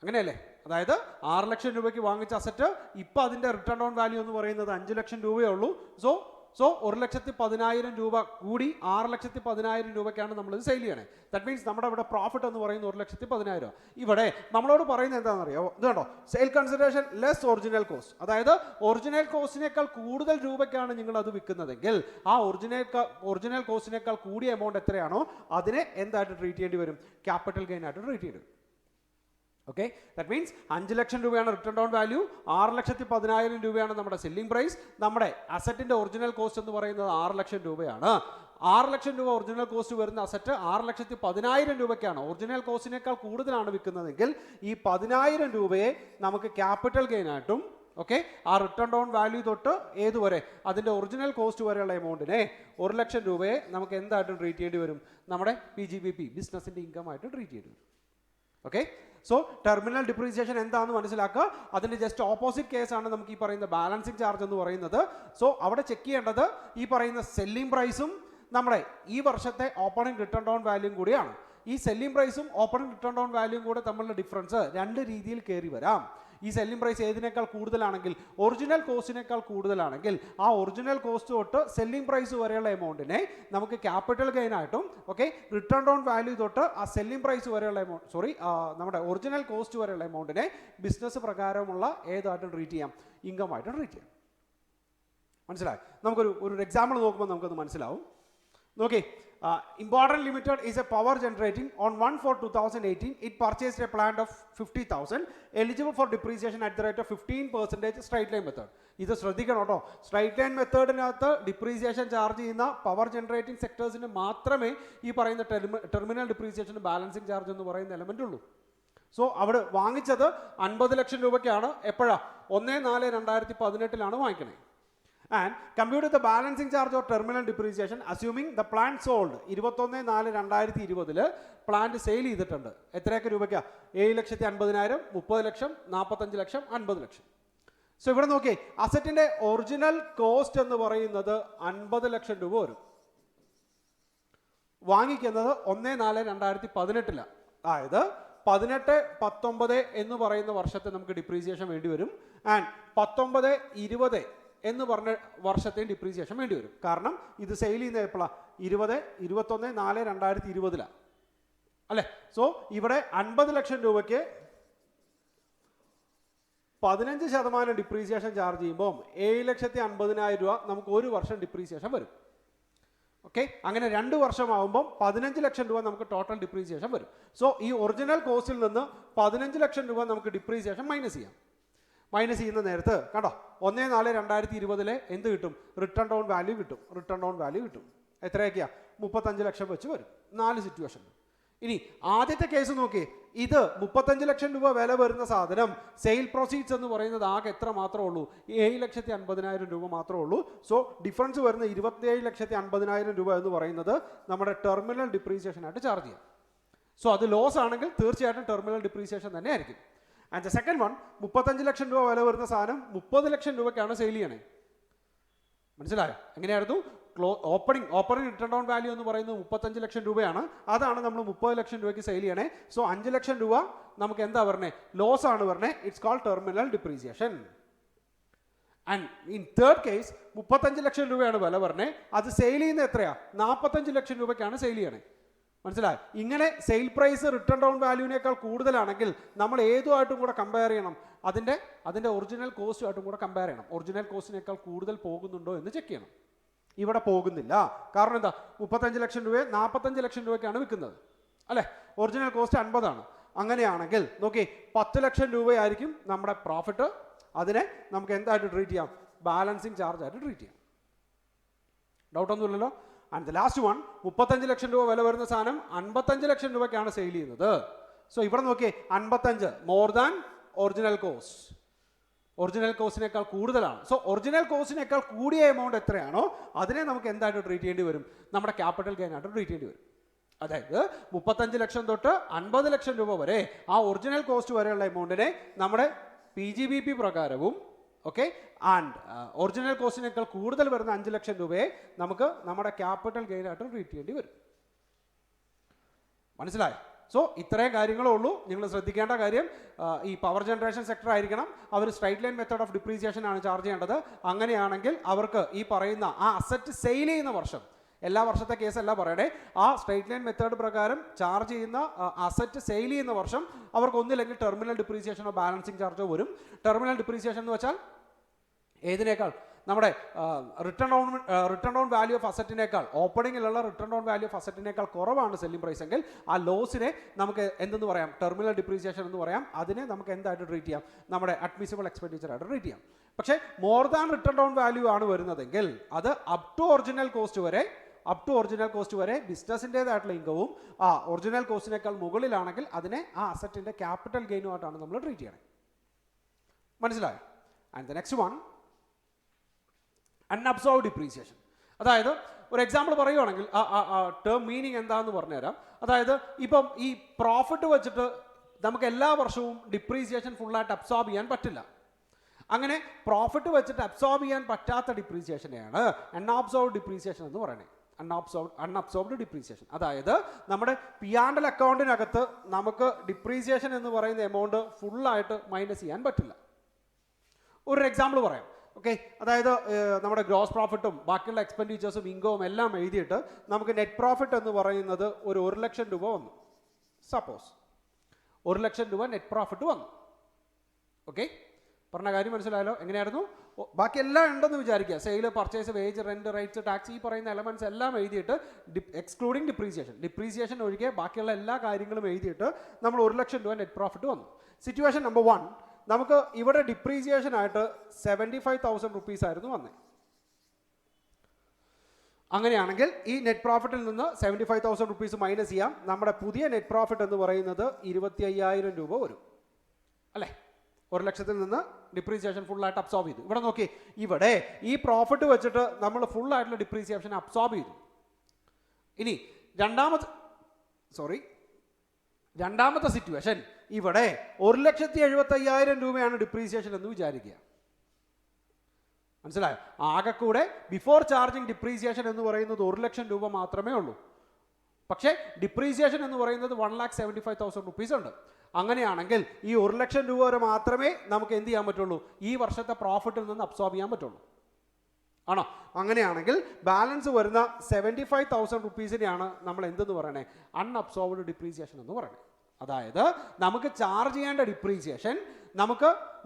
അങ്ങനെയല്ലേ? അതായത് 6,00,000 രൂപയ്ക്ക് വാങ്ങിച്ച അസറ്റ് ഇപ്പോൾ അതിൻ്റെ റിട്ടേൺ ഡൗൺ വാല്യൂ എന്ന് പറയുന്നത് 5,00,000 രൂപയേ ഉള്ളൂ. സോ 1,10,000 രൂപ കൂടി 6,10,000 രൂപയ്ക്കാണ് നമ്മളിത് സെയിൽ ചെയ്യണേ. ദാറ്റ് മീൻസ് നമ്മുടെ ഇവിടെ പ്രോഫിറ്റ് എന്ന് പറയുന്നത് 1,10,000. ഇവിടെ നമ്മളോട് പറയുന്നത് എന്താണെന്നറിയാമോ? ഇത് കണ്ടോ, sale consideration less original cost. അതായത് ഒറിജിനൽ കോസ്റ്റിനേക്കാൾ കൂടുതൽ രൂപയ്ക്കാണ് നിങ്ങൾ അത് വിൽക്കുന്നതെങ്കിൽ ആ ഒറിജിനൽ കോസ്റ്റിനേക്കാൾ കൂടിയ എമൗണ്ട് എത്രയാണോ അതിനെ എന്തായിട്ട് ട്രീറ്റ് ചെയ്യേണ്ടി വരും? ക്യാപിറ്റൽ ഗെയിൻ ആയിട്ട് ട്രീറ്റ് ചെയ്യേണ്ടി വരും. ഓക്കെ, ദാറ്റ് മീൻസ് 5,00,000 രൂപയാണ് റിട്ടേൺ ഡൗൺ വാല്യൂ, 6,10,000 രൂപയാണ് നമ്മുടെ സെല്ലിംഗ് പ്രൈസ്. നമ്മുടെ അസറ്റിന്റെ ഒറിജിനൽ കോസ്റ്റ് എന്ന് പറയുന്നത് 6,00,000 രൂപയാണ്. 6,00,000 രൂപ ഒറിജിനൽ കോസ്റ്റ് വരുന്ന അസറ്റ് 6,10,000 രൂപയ്ക്കാണ്, ഒറിജിനൽ കോസ്റ്റിനേക്കാൾ കൂടുതലാണ് വിൽക്കുന്നതെങ്കിൽ ഈ 10,000 രൂപയെ നമുക്ക് ക്യാപിറ്റൽ ഗെയിൻ ആയിട്ടും, ഓക്കെ, ആ റിട്ടേൺ ഡൗൺ വാല്യൂ തൊട്ട് ഏതുവരെ അതിൻ്റെ ഒറിജിനൽ കോസ്റ്റ് വരെയുള്ള എമൗണ്ടിനെ 1,00,000 രൂപയെ നമുക്ക് എന്തായിട്ടും ട്രീറ്റ് ചെയ്യേണ്ടി വരും? നമ്മുടെ PGBP ബിസിനസിൻ്റെ ഇൻകം ആയിട്ട് ട്രീറ്റ് ചെയ്യേണ്ടി വരും. ഓക്കെ, സോ ടെർമിനൽ ഡിപ്രീസിയേഷൻ എന്താണെന്ന് മനസ്സിലാക്കുക. അതിൻ്റെ ജസ്റ്റ് ഓപ്പോസിറ്റ് കേസാണ് നമുക്ക് ഈ പറയുന്ന ബാലൻസിങ് ചാർജ് എന്ന് പറയുന്നത്. സോ അവിടെ ചെക്ക് ചെയ്യേണ്ടത് ഈ പറയുന്ന സെല്ലിംഗ് പ്രൈസും നമ്മുടെ ഈ വർഷത്തെ ഓപ്പണിംഗ് റിട്ടേൺ ഡൗൺ വാല്യൂം കൂടിയാണ്. ഈ സെല്ലിംഗ് പ്രൈസും ഓപ്പണിംഗ് റിട്ടേൺ ഡൗൺ വാല്യൂം കൂടെ തമ്മിലുള്ള ഡിഫറൻസ് രണ്ട് രീതിയിൽ കയറി വരാം. ഈ സെല്ലിംഗ് പ്രൈസ് ഏതിനേക്കാൾ കൂടുതലാണെങ്കിൽ, ഒറിജിനൽ കോസ്റ്റിനേക്കാൾ കൂടുതലാണെങ്കിൽ ആ ഒറിജിനൽ കോസ്റ്റ് തൊട്ട് സെല്ലിംഗ് പ്രൈസ് വരെയുള്ള എമൗണ്ടിനെ നമുക്ക് ക്യാപിറ്റൽ ഗെയിൻ ആയിട്ടും ഓക്കെ റിട്ടേൺ ഡൗൺ വാല്യൂ തൊട്ട് ആ സെല്ലിംഗ് പ്രൈസ് വരെയുള്ള നമ്മുടെ ഒറിജിനൽ കോസ്റ്റ് വരെയുള്ള എമൗണ്ടിനെ ബിസിനസ് പ്രകാരമുള്ള ഏതായിട്ടും ട്രീറ്റ് ചെയ്യാം, ഇൻകം ആയിട്ട് ട്രീറ്റ് ചെയ്യാം. മനസ്സിലായി? നമുക്കൊരു എക്സാമ്പിൾ നോക്കുമ്പോൾ നമുക്കത് മനസ്സിലാവും. നോക്കി, Important Limited is a power generating on 1/4/2018. It purchased a plant of 50,000 eligible for depreciation at the rate of 15% straight line method. ഇത് ശ്രദ്ധിക്കണം കേട്ടോ. സ്ട്രൈറ്റ് ലൈൻ മെത്തേഡിനകത്ത് ഡിപ്രീസിയേഷൻ ചാർജ് ചെയ്യുന്ന പവർ ജനറേറ്റിംഗ് സെക്ടേഴ്സിന് മാത്രമേ ഈ പറയുന്ന ടെർമിനൽ ഡിപ്രീസിയേഷൻ ബാലൻസിങ് ചാർജ് എന്ന് പറയുന്ന element ഉള്ളൂ. സോ അവിടെ വാങ്ങിച്ചത് 50 ലക്ഷം രൂപയ്ക്കാണ്. എപ്പോഴാണ്? 1/4/2018 വാങ്ങിക്കണേ. And compute the balancing charge or terminal depreciation assuming the plant sold 21/4/2020 plant sale ചെയ്തിട്ടുണ്ട്. എത്രയൊക്കെ രൂപയ്ക്കാ? 7,50,000, 30 ലക്ഷം, 45 ലക്ഷം, 50 ലക്ഷം. സോ ഇവിടെ നോക്കിയേ, അസറ്റിന്റെ ഒറിജിനൽ കോസ്റ്റ് എന്ന് പറയുന്നത് 50 ലക്ഷം രൂപ വരും. വാങ്ങിക്കുന്നത് 1/4/2018. അതായത് 18-19 എന്ന് പറയുന്ന വർഷത്തെ നമുക്ക് ഡിപ്രീസിയേഷൻ വേണ്ടി വരും. ആൻഡ് 19-20 എന്ന് പറഞ്ഞ വർഷത്തെയും ഡിപ്രീസിയേഷൻ വേണ്ടി വരും. കാരണം ഇത് സെയിൽ ചെയ്യുന്ന എപ്പോഴാണ്? 21/4/2020 അല്ലേ? സോ ഇവിടെ 50 ലക്ഷം രൂപയ്ക്ക് 15% ഡിപ്രീസിയേഷൻ ചാർജ് ചെയ്യുമ്പോൾ 7,50,000 രൂപ നമുക്ക് ഒരു വർഷം ഡിപ്രീസിയേഷൻ വരും. ഓക്കെ, അങ്ങനെ 2 വർഷമാകുമ്പോൾ 15 ലക്ഷം രൂപ നമുക്ക് ടോട്ടൽ ഡിപ്രീസിയേഷൻ വരും. സോ ഈ ഒറിജിനൽ കോസ്റ്റിൽ നിന്ന് 15 ലക്ഷം രൂപ നമുക്ക് ഡിപ്രീസിയേഷൻ മൈനസ് ചെയ്യാം. മൈനസ് ചെയ്യുന്ന നേരത്ത് കണ്ടോ, 1/4/2020 എന്ത് കിട്ടും? റിട്ടേൺ ഡൗൺ വാല്യൂ കിട്ടും. റിട്ടേൺ ഡൗൺ വാല്യൂ കിട്ടും. എത്രയൊക്കെയാ? 35 ലക്ഷം വെച്ച് വരും. 4 സിറ്റുവേഷൻ. ഇനി ആദ്യത്തെ കേസ് നോക്കി, ഇത് 35 ലക്ഷം രൂപ വില വരുന്ന സാധനം സെയിൽ പ്രൊസീഡ്സ് എന്ന് പറയുന്നത് ആകെ എത്ര മാത്രമേ ഉള്ളൂ? 7,50,000 രൂപ മാത്രമേ ഉള്ളൂ. സോ ഡിഫറൻസ് വരുന്ന 27,50,000 രൂപ എന്ന് പറയുന്നത് നമ്മുടെ ടെർമിനൽ ഡിപ്രീസിയേഷൻ ആയിട്ട് ചാർജ് ചെയ്യാം. സോ അത് ലോസ് ആണെങ്കിൽ തീർച്ചയായിട്ടും ടെർമിനൽ ഡിപ്രീസിയേഷൻ തന്നെ ആയിരിക്കും. ആൻഡ് ദ സെക്കൻഡ് വൺ, 35 ലക്ഷം രൂപ വില വരുന്ന സാധനം 30 ലക്ഷം രൂപയ്ക്കാണ് സെയിൽ ചെയ്യണേ. മനസ്സിലായോ? എങ്ങനെയായിരുന്നു? ഓപ്പണിംഗ് റിട്ടേൺ ഡൗൺ വാല്യൂ എന്ന് പറയുന്നത് 35 ലക്ഷം രൂപയാണ്. അതാണ് നമ്മൾ 30 ലക്ഷം രൂപയ്ക്ക് സെയിൽ ചെയ്യണേ. സോ 5 ലക്ഷം രൂപ നമുക്ക് എന്താ പറഞ്ഞേ? ലോസ് ആണ് പറഞ്ഞേ. It's called terminal depreciation. And in third case 35 lakh രൂപയാണ് വില പറഞ്ഞേ. അത് സെയിൽ ചെയ്യുന്ന എത്രയാ? 45 ലക്ഷം രൂപയ്ക്കാണ് സെയിൽ ചെയ്യണേ. മനസ്സിലായി? ഇങ്ങനെ സെയിൽ പ്രൈസ് റിട്ടേൺ ഡൗൺ വാല്യൂവിനേക്കാൾ കൂടുതലാണെങ്കിൽ നമ്മൾ ഏതുമായിട്ടും കൂടെ കമ്പയർ ചെയ്യണം. അതിൻ്റെ ഒറിജിനൽ കോസ്റ്റുമായിട്ടും കൂടെ കമ്പയർ ചെയ്യണം. ഒറിജിനൽ കോസ്റ്റിനേക്കാൾ കൂടുതൽ പോകുന്നുണ്ടോ എന്ന് ചെക്ക് ചെയ്യണം. ഇവിടെ പോകുന്നില്ല. കാരണം എന്താ? 35 ലക്ഷം രൂപയെ 45 ലക്ഷം രൂപയ്ക്കാണ് വിൽക്കുന്നത് അല്ലേ? ഒറിജിനൽ കോസ്റ്റ് 50 ആണ്. അങ്ങനെയാണെങ്കിൽ നോക്കി, 10 ലക്ഷം രൂപയായിരിക്കും നമ്മുടെ പ്രോഫിറ്റ്. അതിനെ നമുക്ക് എന്തായിട്ട് ട്രീറ്റ് ചെയ്യാം? ബാലൻസിങ് ചാർജ് ആയിട്ട് ട്രീറ്റ് ചെയ്യാം. ഡൗട്ടൊന്നുമില്ലല്ലോ? ആൻഡ് ദ ലാസ്റ്റ് വൺ, 35 ലക്ഷം രൂപ വില വരുന്ന സാധനം 55 ലക്ഷം രൂപയ്ക്കാണ് സെയിൽ ചെയ്യുന്നത്. സോ ഇവിടെ നോക്കിയേ, 55 more than original cost. Original കോസ്റ്റിനേക്കാൾ കൂടുതലാണ്. സോ ഒറിജിനൽ കോസ്റ്റിനേക്കാൾ കൂടിയ എമൗണ്ട് എത്രയാണോ അതിനെ നമുക്ക് എന്തായിട്ട് ട്രീറ്റ് ചെയ്യേണ്ടി വരും? നമ്മുടെ ക്യാപിറ്റൽ ഗെയിൻ ആയിട്ട് ട്രീറ്റ് ചെയ്യേണ്ടി വരും. അതായത് 35 ലക്ഷം തൊട്ട് 50 ലക്ഷം രൂപ വരെ ആ ഒറിജിനൽ കോസ്റ്റ് വരെയുള്ള എമൗണ്ടിനെ നമ്മുടെ PGBP പ്രകാരവും ഓക്കെ ആൻഡ് ഒറിജിനൽ കോസ്റ്റിനേക്കാൾ കൂടുതൽ വരുന്ന 5 ലക്ഷം രൂപയെ നമുക്ക് നമ്മുടെ ക്യാപിറ്റൽ ഗെയിൻ ആയിട്ട് ട്രീറ്റ് ചെയ്യേണ്ടി വരും. മനസ്സിലായോ? സോ ഇത്രയും കാര്യങ്ങളേ ഉള്ളൂ. നിങ്ങൾ ശ്രദ്ധിക്കേണ്ട കാര്യം, ഈ പവർ ജനറേഷൻ സെക്ടർ ആയിരിക്കണം, അവർ straight line method of depreciation ആണ് ചാർജ് ചെയ്യേണ്ടത്. അങ്ങനെയാണെങ്കിൽ അവർക്ക് ഈ പറയുന്ന ആ അസറ്റ് സെയിൽ ചെയ്യുന്ന വർഷം, എല്ലാ വർഷത്തെ കേസല്ല പറയണേ, ആ സ്ട്രൈറ്റ് ലൈൻ മെത്തേഡ് പ്രകാരം ചാർജ് ചെയ്യുന്ന അസറ്റ് സെയിൽ ചെയ്യുന്ന വർഷം അവർക്ക് ഒന്നില്ലെങ്കിൽ ടെർമിനൽ ഡിപ്രീസിയേഷനോ ബാലൻസിങ് ചാർജോ വരും. ടെർമിനൽ ഡിപ്രീസിയേഷൻ എന്ന് വെച്ചാൽ ഏതിനേക്കാൾ? നമ്മുടെ റിട്ടേൺ ഡൗൺ വാല്യൂ ഓഫ് അസറ്റിനേക്കാൾ, ഓപ്പണിങ്ങിലുള്ള റിട്ടേൺ ഡൗൺ വാല്യൂ ഓഫ് അസറ്റിനേക്കാൾ കുറവാണ് സെല്ലിംഗ് പ്രൈസ് എങ്കിൽ ആ ലോസിനെ നമുക്ക് എന്തെന്ന് പറയാം? ടെർമിനൽ ഡിപ്രീസിയേഷൻ എന്ന് പറയാം. അതിനെ നമുക്ക് എന്തായിട്ട് ട്രീറ്റ് ചെയ്യാം? നമ്മുടെ അഡ്മിസിബിൾ എക്സ്പെൻഡിച്ചർ ആയിട്ട് ട്രീറ്റ് ചെയ്യാം. പക്ഷേ more than return down value ആണ് വരുന്നതെങ്കിൽ അത് അപ് ടു ഒറിജിനൽ കോസ്റ്റ് വരെ ബിസിനസിൻ്റെതായിട്ടുള്ള ഇൻകവും ആ ഒറിജിനൽ കോസ്റ്റിനേക്കാൾ മുകളിലാണെങ്കിൽ അതിനെ ആ അസറ്റിൻ്റെ ക്യാപിറ്റൽ ഗെയിനുമായിട്ടാണ് നമ്മൾ ട്രീറ്റ് ചെയ്യണത്. മനസ്സിലായോ? And the next one, unabsorbed depreciation. അതായത് ഒരു എക്സാമ്പിൾ പറയുവാണെങ്കിൽ ടേം മീനിങ് എന്താണെന്ന് പറഞ്ഞുതരാം. അതായത് ഇപ്പം ഈ പ്രോഫിറ്റ് വെച്ചിട്ട് നമുക്ക് എല്ലാ വർഷവും ഡിപ്രീസിയേഷൻ ഫുള്ളായിട്ട് അബ്സോർബ് ചെയ്യാൻ പറ്റില്ല. അങ്ങനെ പ്രോഫിറ്റ് വെച്ചിട്ട് അബ്സോർബ് ചെയ്യാൻ പറ്റാത്ത ഡിപ്രീസിയേഷനെയാണ് അൺഅബ്സോർബ്ഡ് ഡിപ്രീസിയേഷൻ എന്ന് പറയുന്നത്. Unabsorbed depreciation. അതായത് നമ്മുടെ P&L അക്കൗണ്ടിനകത്ത് നമുക്ക് ഡിപ്രീസിയേഷൻ എന്ന് പറയുന്ന എമൗണ്ട് ഫുള്ളായിട്ട് മൈനസ് ചെയ്യാൻ പറ്റില്ല. ഒരു എക്സാമ്പിൾ പറയാം. ഓക്കെ, അതായത് നമ്മുടെ ഗ്രോസ് പ്രോഫിറ്റും ബാക്കിയുള്ള എക്സ്പെൻഡിച്ചേഴ്സും ഇൻകവും എല്ലാം എഴുതിയിട്ട് നമുക്ക് നെറ്റ് പ്രോഫിറ്റ് എന്ന് പറയുന്നത് ഒരു 1 ലക്ഷം രൂപ വന്നു. സപ്പോസ് 1 ലക്ഷം രൂപ നെറ്റ് പ്രോഫിറ്റ് വന്നു. ഓക്കെ, പറഞ്ഞ കാര്യം മനസ്സിലായല്ലോ? എങ്ങനെയായിരുന്നു? ബാക്കി എല്ലാം ഉണ്ടെന്ന് വിചാരിക്കുക. Sale, purchase, wage, rent, rights, tax, ഈ പറയുന്ന എലമെന്റ്സ് എല്ലാം എഴുതിയിട്ട് എക്സ്ക്ലൂഡിങ് ഡിപ്രീസിയേഷൻ ഒഴികെ ബാക്കിയുള്ള എല്ലാ കാര്യങ്ങളും എഴുതിയിട്ട് നമ്മൾ 1 ലക്ഷം രൂപ നെറ്റ് പ്രോഫിറ്റ് വന്നു. സിറ്റുവേഷൻ നമ്പർ 1, നമുക്ക് ഇവിടെ ഡിപ്രീസിയേഷൻ ആയിട്ട് 75,000 റുപ്പീസ് ആയിരുന്നു വന്നേ. അങ്ങനെയാണെങ്കിൽ ഈ നെറ്റ് പ്രോഫിറ്റിൽ നിന്ന് 75,000 റുപ്പീസ് മൈനസ് ചെയ്യാം. നമ്മുടെ പുതിയ നെറ്റ് പ്രോഫിറ്റ് എന്ന് പറയുന്നത് 25,000 രൂപ വരും അല്ലേ? 1 ലക്ഷത്തിൽ നിന്ന് ഡിപ്രീസിയേഷൻ ഫുള്ളായിട്ട് അബ്സോർബ് ചെയ്തു. ഇവിടെ നോക്കി, ഇവിടെ ഈ പ്രോഫിറ്റ് വെച്ചിട്ട് നമ്മൾ ഫുള്ളായിട്ടുള്ള ഡിപ്രീസിയേഷൻ അബ്സോർബ് ചെയ്തു. ഇനി രണ്ടാമത്തെ സിറ്റുവേഷൻ, ഇവിടെ 1,75,000 രൂപയാണ് ഡിപ്രീസിയേഷൻ എന്ന് വിചാരിക്കുക. മനസ്സിലായോ? ആകെക്കൂടെ ബിഫോർ ചാർജിങ് ഡിപ്രീസിയേഷൻ എന്ന് പറയുന്നത് 1 ലക്ഷം രൂപ മാത്രമേ ഉള്ളൂ. പക്ഷേ ഡിപ്രീസിയേഷൻ എന്ന് പറയുന്നത് 1,75,000 റുപ്പീസ് ഉണ്ട്. അങ്ങനെയാണെങ്കിൽ ഈ 1 ലക്ഷം രൂപ വരെ മാത്രമേ നമുക്ക് എന്ത് ചെയ്യാൻ പറ്റുള്ളൂ? ഈ വർഷത്തെ പ്രോഫിറ്റിൽ നിന്ന് അബ്സോർബ് ചെയ്യാൻ പറ്റുള്ളൂ. ആണോ? അങ്ങനെയാണെങ്കിൽ ബാലൻസ് വരുന്ന 75,000 റുപ്പീസിനെയാണ് നമ്മൾ എന്തെന്ന് പറയണേ? അൺഅബ്സോർബ്ഡ് ഡിപ്രീസിയേഷൻ എന്ന് പറയണേ. അതായത് നമുക്ക് ചാർജ് ചെയ്യേണ്ട ഡിപ്രീസിയേഷൻ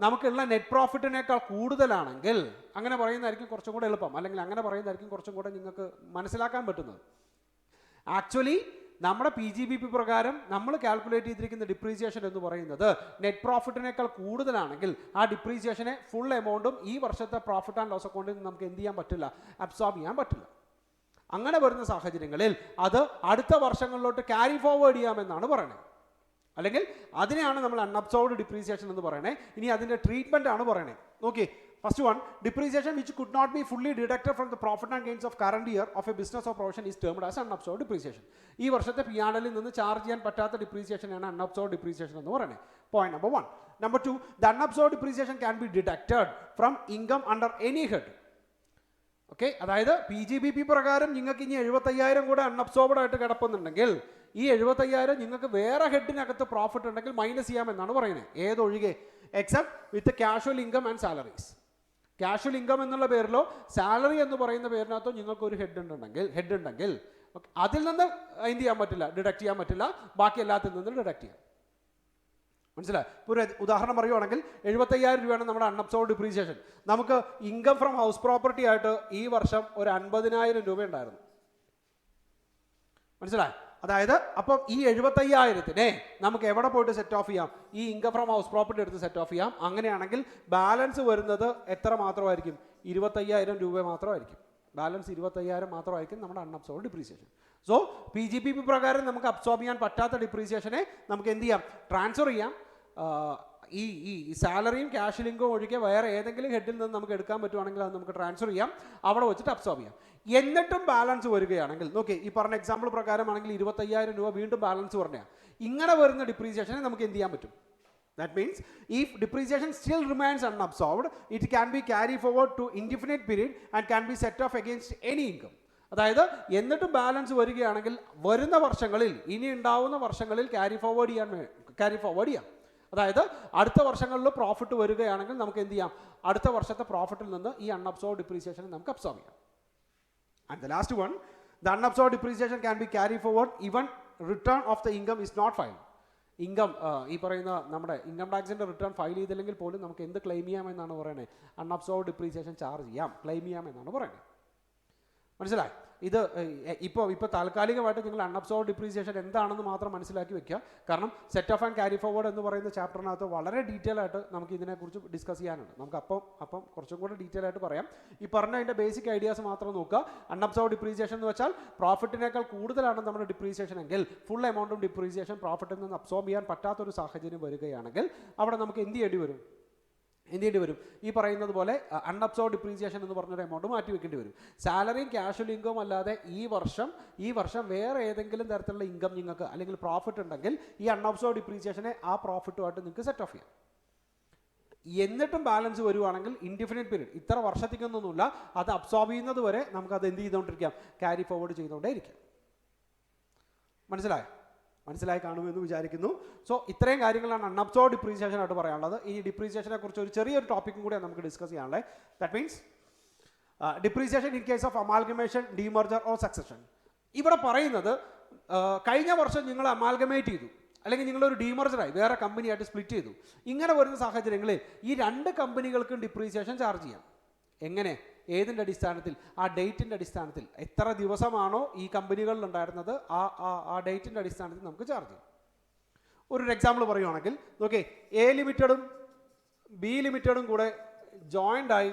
നമുക്കുള്ള നെറ്റ് പ്രോഫിറ്റിനേക്കാൾ കൂടുതലാണെങ്കിൽ, അങ്ങനെ പറയുന്നതായിരിക്കും കുറച്ചും കൂടെ എളുപ്പം, അല്ലെങ്കിൽ അങ്ങനെ പറയുന്നതായിരിക്കും കുറച്ചും കൂടെ നിങ്ങൾക്ക് മനസ്സിലാക്കാൻ പറ്റുന്നത്. ആക്ച്വലി നമ്മുടെ PGBP പ്രകാരം നമ്മൾ കാൽക്കുലേറ്റ് ചെയ്തിരിക്കുന്ന ഡിപ്രീസിയേഷൻ എന്ന് പറയുന്നത് നെറ്റ് പ്രോഫിറ്റിനേക്കാൾ കൂടുതലാണെങ്കിൽ ആ ഡിപ്രീസിയേഷനെ ഫുൾ എമൗണ്ടും ഈ വർഷത്തെ പ്രോഫിറ്റ് ആൻഡ് ലോസ് അക്കൗണ്ടിൽ നിന്ന് നമുക്ക് എന്ത് ചെയ്യാൻ പറ്റില്ല? അബ്സോർബ് ചെയ്യാൻ പറ്റില്ല. അങ്ങനെ വരുന്ന സാഹചര്യങ്ങളിൽ അത് അടുത്ത വർഷങ്ങളിലോട്ട് ക്യാരി ഫോർവേഡ് ചെയ്യാമെന്നാണ് പറയുന്നത്. അല്ലെങ്കിൽ അതിനെയാണ് നമ്മൾ അൺഅബ്സോർബ്ഡ് ഡിപ്രീസിയേഷൻ എന്ന് പറയുന്നത്. ഇനി അതിൻ്റെ ട്രീറ്റ്മെന്റ് ആണ് പറയുന്നത്. നോക്കി, first one, depreciation which could not be fully deducted from the profit and gains of current year of a business or profession is termed as unabsorbed depreciation. ഈ വർഷത്തെ P&L നിന്ന് ചാർജ് ചെയ്യാൻ പറ്റാത്ത ഡിപ്രീസിയേഷനാണ് അൺഅബ്സോർബ്ഡ് ഡിപ്രീസിയേഷൻ എന്ന് പറയുന്നത്. Point number 1. Number 2, the unabsorbed depreciation can be deducted from income under any head. Okay, അതായത് PGBP പ്രകാരം നിങ്ങൾക്ക് ഇനി 75,000 കൂടെ അൺഅബ്സോർബ്ഡ് ആയിട്ട് കിടപ്പുന്നുണ്ടെങ്കിൽ ഈ 75,000 നിങ്ങൾക്ക് വേറെ ഹെഡിനകത്ത് പ്രോഫിറ്റ് ഉണ്ടെങ്കിൽ മൈനസ് ചെയ്യാമെന്നാണ് പറയുന്നത്. ഏതൊഴികെ? Except with casual income and salaries. Casual income എന്നുള്ള പേരിലോ സാലറി എന്ന് പറയുന്ന പേരിനകത്തോ നിങ്ങൾക്ക് ഒരു ഹെഡ് ഉണ്ടെങ്കിൽ അതിൽ നിന്ന് എന്ത് ചെയ്യാൻ പറ്റില്ല? ഡിഡക്ട് ചെയ്യാൻ പറ്റില്ല. ബാക്കി എല്ലാത്തിൽ നിന്നും ഡിഡക്ട് ചെയ്യാം. മനസ്സിലായി? ഇപ്പോൾ ഒരു ഉദാഹരണം പറയുവാണെങ്കിൽ 75,000 രൂപയാണ് നമ്മുടെ അൺഅബ്സോർബ്ഡ് ഡിപ്രീസിയേഷൻ. നമുക്ക് ഇൻകം ഫ്രം ഹൗസ് പ്രോപ്പർട്ടി ആയിട്ട് ഈ വർഷം ഒരു 50,000 രൂപ ഉണ്ടായിരുന്നു. മനസ്സിലായി? അതായത് അപ്പം ഈ 75,000-നെ നമുക്ക് എവിടെ പോയിട്ട് സെറ്റ് ഓഫ് ചെയ്യാം? ഈ ഇൻകം ഫ്രം ഹൗസ് പ്രോപ്പർട്ടി എടുത്ത് സെറ്റ് ഓഫ് ചെയ്യാം. അങ്ങനെയാണെങ്കിൽ ബാലൻസ് വരുന്നത് എത്ര മാത്രമായിരിക്കും? 25,000 രൂപ മാത്രമായിരിക്കും. ബാലൻസ് 25,000 മാത്രമായിരിക്കും നമ്മുടെ അൺഅബ്സോർബ്ഡ് ഡിപ്രീസിയേഷൻ. സോ PGBP പ്രകാരം നമുക്ക് അബ്സോർബ് ചെയ്യാൻ പറ്റാത്ത ഡിപ്രീസിയേഷനെ നമുക്ക് എന്ത് ചെയ്യാം? ട്രാൻസ്ഫർ ചെയ്യാം. ഈ സാലറിയും ക്യാഷ് ഇൻകവും ഒഴികെ വേറെ ഏതെങ്കിലും ഹെഡിൽ നിന്ന് നമുക്ക് എടുക്കാൻ പറ്റുവാണെങ്കിൽ അത് നമുക്ക് ട്രാൻസ്ഫർ ചെയ്യാം. അവിടെ വെച്ചിട്ട് അബ്സോർബ് ചെയ്യാം. എന്നിട്ടും ബാലൻസ് വരികയാണെങ്കിൽ, നോക്കി, ഈ പറഞ്ഞ എക്സാമ്പിൾ പ്രകാരമാണെങ്കിൽ 25,000 രൂപ വീണ്ടും ബാലൻസ് പറഞ്ഞാൽ ഇങ്ങനെ വരുന്ന ഡിപ്രീസിയേഷനെ നമുക്ക് എന്ത് ചെയ്യാൻ പറ്റും? That means if depreciation still remains unabsorbed, it can be carried forward to indefinite period and can be set off against any income. അതായത് എന്നിട്ടും ബാലൻസ് വരികയാണെങ്കിൽ വരുന്ന വർഷങ്ങളിൽ, ഇനി ഉണ്ടാവുന്ന വർഷങ്ങളിൽ ക്യാരി ഫോർവേഡ് ചെയ്യാം. അതായത് അടുത്ത വർഷങ്ങളിൽ പ്രോഫിറ്റ് വരികയാണെങ്കിൽ നമുക്ക് എന്ത് ചെയ്യാം? അടുത്ത വർഷത്തെ പ്രോഫിറ്റിൽ നിന്ന് ഈ അൺഅബ്സോർബ്ഡ് ഡിപ്രീസിയേഷൻ നമുക്ക് അബ്സോർബ് ചെയ്യാം. And the last one, the unabsorbed depreciation can be carried forward even return of the income is not filed. Income, ഈ പറയുന്ന നമ്മുടെ ഇൻകം ടാക്സിൻ്റെ റിട്ടേൺ ഫയൽ ചെയ്തില്ലെങ്കിൽ പോലും നമുക്ക് എന്ത് ക്ലെയിം ചെയ്യാമെന്നാണ് പറയുന്നത്? അൺഅബ്സോർബ്ഡ് ഡിപ്രീസിയേഷൻ ചാർജ് ചെയ്യാം, ക്ലെയിം ചെയ്യാമെന്നാണ് പറയുന്നത്. മനസ്സിലായി? ഇത് ഇപ്പോൾ താൽക്കാലികമായിട്ട് നിങ്ങൾ അൺഅബ്സോർബ്ഡ് ഡിപ്രീസിയേഷൻ എന്താണെന്ന് മാത്രം മനസ്സിലാക്കി വെക്കുക. കാരണം set of and carry forward എന്ന് പറയുന്ന ചാപ്റ്ററിനകത്ത് വളരെ ഡീറ്റെയിൽ ആയിട്ട് നമുക്ക് ഇതിനെക്കുറിച്ച് ഡിസ്കസ് ചെയ്യാനുണ്ട്. നമുക്ക് അപ്പം കുറച്ചും കൂടെ ഡീറ്റെയിൽ ആയിട്ട് പറയാം. ഈ പറഞ്ഞ അതിൻ്റെ ബേസിക് ഐഡിയാസ് മാത്രം നോക്കുക. അൺഅബ്സോർബ്ഡ് ഡിപ്രീസിയേഷൻ എന്ന് വെച്ചാൽ പ്രോഫിറ്റിനേക്കാൾ കൂടുതലാണ് നമ്മുടെ ഡിപ്രീസിയേഷൻ എങ്കിൽ ഫുൾ എമൗണ്ടും ഡിപ്രീസിയേഷൻ പ്രോഫിറ്റിൽ നിന്ന് അബ്സോർബ് ചെയ്യാൻ പറ്റാത്തൊരു സാഹചര്യം വരികയാണെങ്കിൽ അവിടെ നമുക്ക് എന്ത് ചെയ്യേണ്ടി വരും? ഈ പറയുന്നത് പോലെ അൺഅബ്സോർബ്ഡ് ഡിപ്രീസിയേഷൻ എന്ന് പറഞ്ഞൊരു എമൗണ്ട് മാറ്റി വെക്കേണ്ടി വരും. സാലറിയും ക്യാഷ്വൽ ഇൻകവും അല്ലാതെ ഈ വർഷം വേറെ ഏതെങ്കിലും തരത്തിലുള്ള ഇൻകം നിങ്ങൾക്ക് അല്ലെങ്കിൽ പ്രോഫിറ്റ് ഉണ്ടെങ്കിൽ ഈ അൺഅബ്സോർബ്ഡ് ഡിപ്രീസിയേഷനെ ആ പ്രോഫിറ്റുമായിട്ട് നിങ്ങൾക്ക് സെറ്റ് ഓഫ് ചെയ്യാം. എന്നിട്ടും ബാലൻസ് വരുവാണെങ്കിൽ ഇൻഡിഫിനിറ്റ് പീരീഡ്, ഇത്ര വർഷത്തേക്കൊന്നുമില്ല, അത് അബ്സോർബ് ചെയ്യുന്നത് വരെ നമുക്കത് എന്ത് ചെയ്തുകൊണ്ടിരിക്കാം, ക്യാരി ഫോർവേഡ് ചെയ്തുകൊണ്ടേ ഇരിക്കാം. മനസ്സിലായി കാണുമെന്ന് വിചാരിക്കുന്നു. സോ ഇത്രയും കാര്യങ്ങളാണ് അൺഅബ്സോർബ് ഡിപ്രീസിയേഷൻ ആയിട്ട് പറയാനുള്ളത്. ഈ ഡിപ്രീസിയേഷനെ കുറിച്ച് ഒരു ചെറിയൊരു ടോപ്പിക്കും കൂടെ നമുക്ക് ഡിസ്കസ് ചെയ്യാനുള്ളത്. That means depreciation in case of amalgamation, demerger or succession. ഇവിടെ പറയുന്നത് കഴിഞ്ഞ വർഷം നിങ്ങൾ അമാൽഗമേറ്റ് ചെയ്തു, അല്ലെങ്കിൽ നിങ്ങളൊരു ഡീമർജറായി വേറെ കമ്പനിയായിട്ട് സ്പ്ലിറ്റ് ചെയ്തു. ഇങ്ങനെ വരുന്ന സാഹചര്യങ്ങളിൽ ഈ രണ്ട് കമ്പനികൾക്കും ഡിപ്രീസിയേഷൻ ചാർജ് ചെയ്യാം. എങ്ങനെ, ഏതിൻ്റെ അടിസ്ഥാനത്തിൽ? ആ ഡേറ്റിൻ്റെ അടിസ്ഥാനത്തിൽ. എത്ര ദിവസമാണോ ഈ കമ്പനികളിൽ ഉണ്ടായിരുന്നത് ആ ഡേറ്റിൻ്റെ അടിസ്ഥാനത്തിൽ നമുക്ക് ചാർജ് ചെയ്യാം. ഒരു എക്സാമ്പിൾ പറയുവാണെങ്കിൽ നോക്കേ, എ ലിമിറ്റഡും ബി ലിമിറ്റഡും കൂടെ ജോയിൻ്റ് ആയി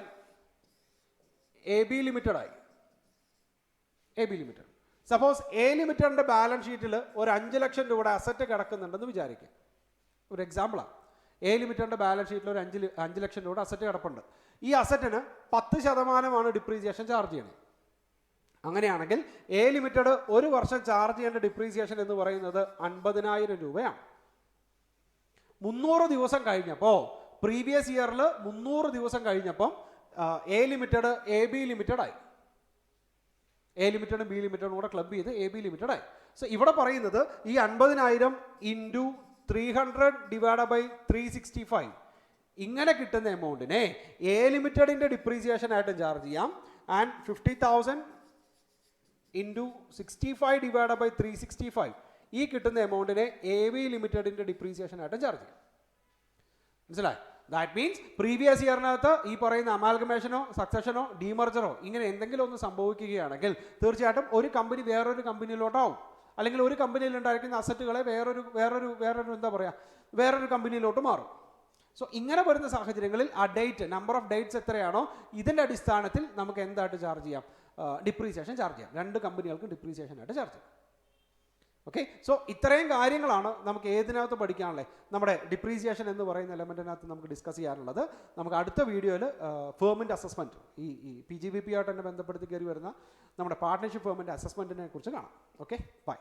A B limited. Suppose A ലിമിറ്റഡിൻ്റെ ബാലൻസ് ഷീറ്റിൽ ഒരു 5 ലക്ഷം രൂപയുടെ അസറ്റ് കിടക്കുന്നുണ്ടെന്ന് വിചാരിക്കുക. ഒരു എക്സാമ്പിളാണ്. എ ലിമിറ്റഡിൻ്റെ ബാലൻസ് ഷീറ്റിൽ ഒരു 5 ലക്ഷം രൂപയുടെ അസറ്റ് കിടപ്പുണ്ട്. ഈ അസറ്റിന് 10% ഡിപ്രീസിയേഷൻ ചാർജ് ചെയ്യണം. അങ്ങനെയാണെങ്കിൽ എ ലിമിറ്റഡ് ഒരു വർഷം ചാർജ് ചെയ്യേണ്ട ഡിപ്രീസിയേഷൻ എന്ന് പറയുന്നത് 50,000 രൂപയാണ്. 300 ദിവസം കഴിഞ്ഞപ്പോൾ, പ്രീവിയസ് ഇയറിൽ 300 ദിവസം കഴിഞ്ഞപ്പം എ ലിമിറ്റഡ് എ ബി ലിമിറ്റഡായി. എ ലിമിറ്റഡും ബി ലിമിറ്റഡും കൂടെ ക്ലബ് ചെയ്ത് എ ബി ലിമിറ്റഡായി. സോ ഇവിടെ പറയുന്നത് ഈ 50,000 ഇൻറ്റു 300 ഡിവൈഡ് ബൈ 365 ഇങ്ങനെ കിട്ടുന്ന എമൗണ്ടിനെ എ ലിമിറ്റഡിൻ്റെ ഡിപ്രീസിയേഷൻ ആയിട്ട് ചാർജ് ചെയ്യാം. ആൻഡ് 50,000 ഇൻറ്റു 65 ഡിവൈഡ് ബൈ 365 ഈ കിട്ടുന്ന എമൗണ്ടിനെ എ ബി ലിമിറ്റഡിൻ്റെ ഡിപ്രീസിയേഷൻ ആയിട്ട് ചാർജ് ചെയ്യാം. മനസ്സിലായി? ദാറ്റ് മീൻസ് പ്രീവിയസ് ഇയറിനകത്ത് ഈ പറയുന്ന അമാൽഗമേഷനോ സക്സഷനോ ഡീമർജറോ ഇങ്ങനെ എന്തെങ്കിലും ഒന്ന് സംഭവിക്കുകയാണെങ്കിൽ തീർച്ചയായിട്ടും ഒരു കമ്പനി വേറൊരു കമ്പനിയിലോട്ടാവും, അല്ലെങ്കിൽ ഒരു കമ്പനിയിൽ ഉണ്ടായിരിക്കുന്ന അസറ്റുകളെ വേറൊരു എന്താ പറയുക, വേറൊരു കമ്പനിയിലോട്ട് മാറും. സോ ഇങ്ങനെ വരുന്ന സാഹചര്യങ്ങളിൽ ആ ഡേറ്റ്, നമ്പർ ഓഫ് ഡേറ്റ്സ് എത്രയാണോ ഇതിൻ്റെ അടിസ്ഥാനത്തിൽ നമുക്ക് എന്തായിട്ട് ചാർജ് ചെയ്യാം, ഡിപ്രീസിയേഷൻ ചാർജ് ചെയ്യാം. രണ്ട് കമ്പനികൾക്കും ഡിപ്രീസിയേഷൻ ആയിട്ട് ചാർജ് ചെയ്യാം. ഓക്കെ, സോ ഇത്രയും കാര്യങ്ങളാണ് നമുക്ക് ഏതിനകത്ത് പഠിക്കാനുള്ളത്. നമ്മുടെ ഡിപ്രീസിയേഷൻ എന്ന് പറയുന്ന എലമെൻറ്റിനകത്ത് നമുക്ക് ഡിസ്കസ് ചെയ്യാനുള്ളത്. നമുക്ക് അടുത്ത വീഡിയോയിൽ ഫേമിൻ്റെ അസസ്മെൻറ്റ്, ഈ PGBP ആയിട്ട് തന്നെ ബന്ധപ്പെടുത്തി കയറി വരുന്ന നമ്മുടെ പാർട്ട്ണർഷിപ്പ് ഫേമിൻ്റെ അസസ്മെൻറ്റിനെ കുറിച്ച് കാണാം. Okay, by.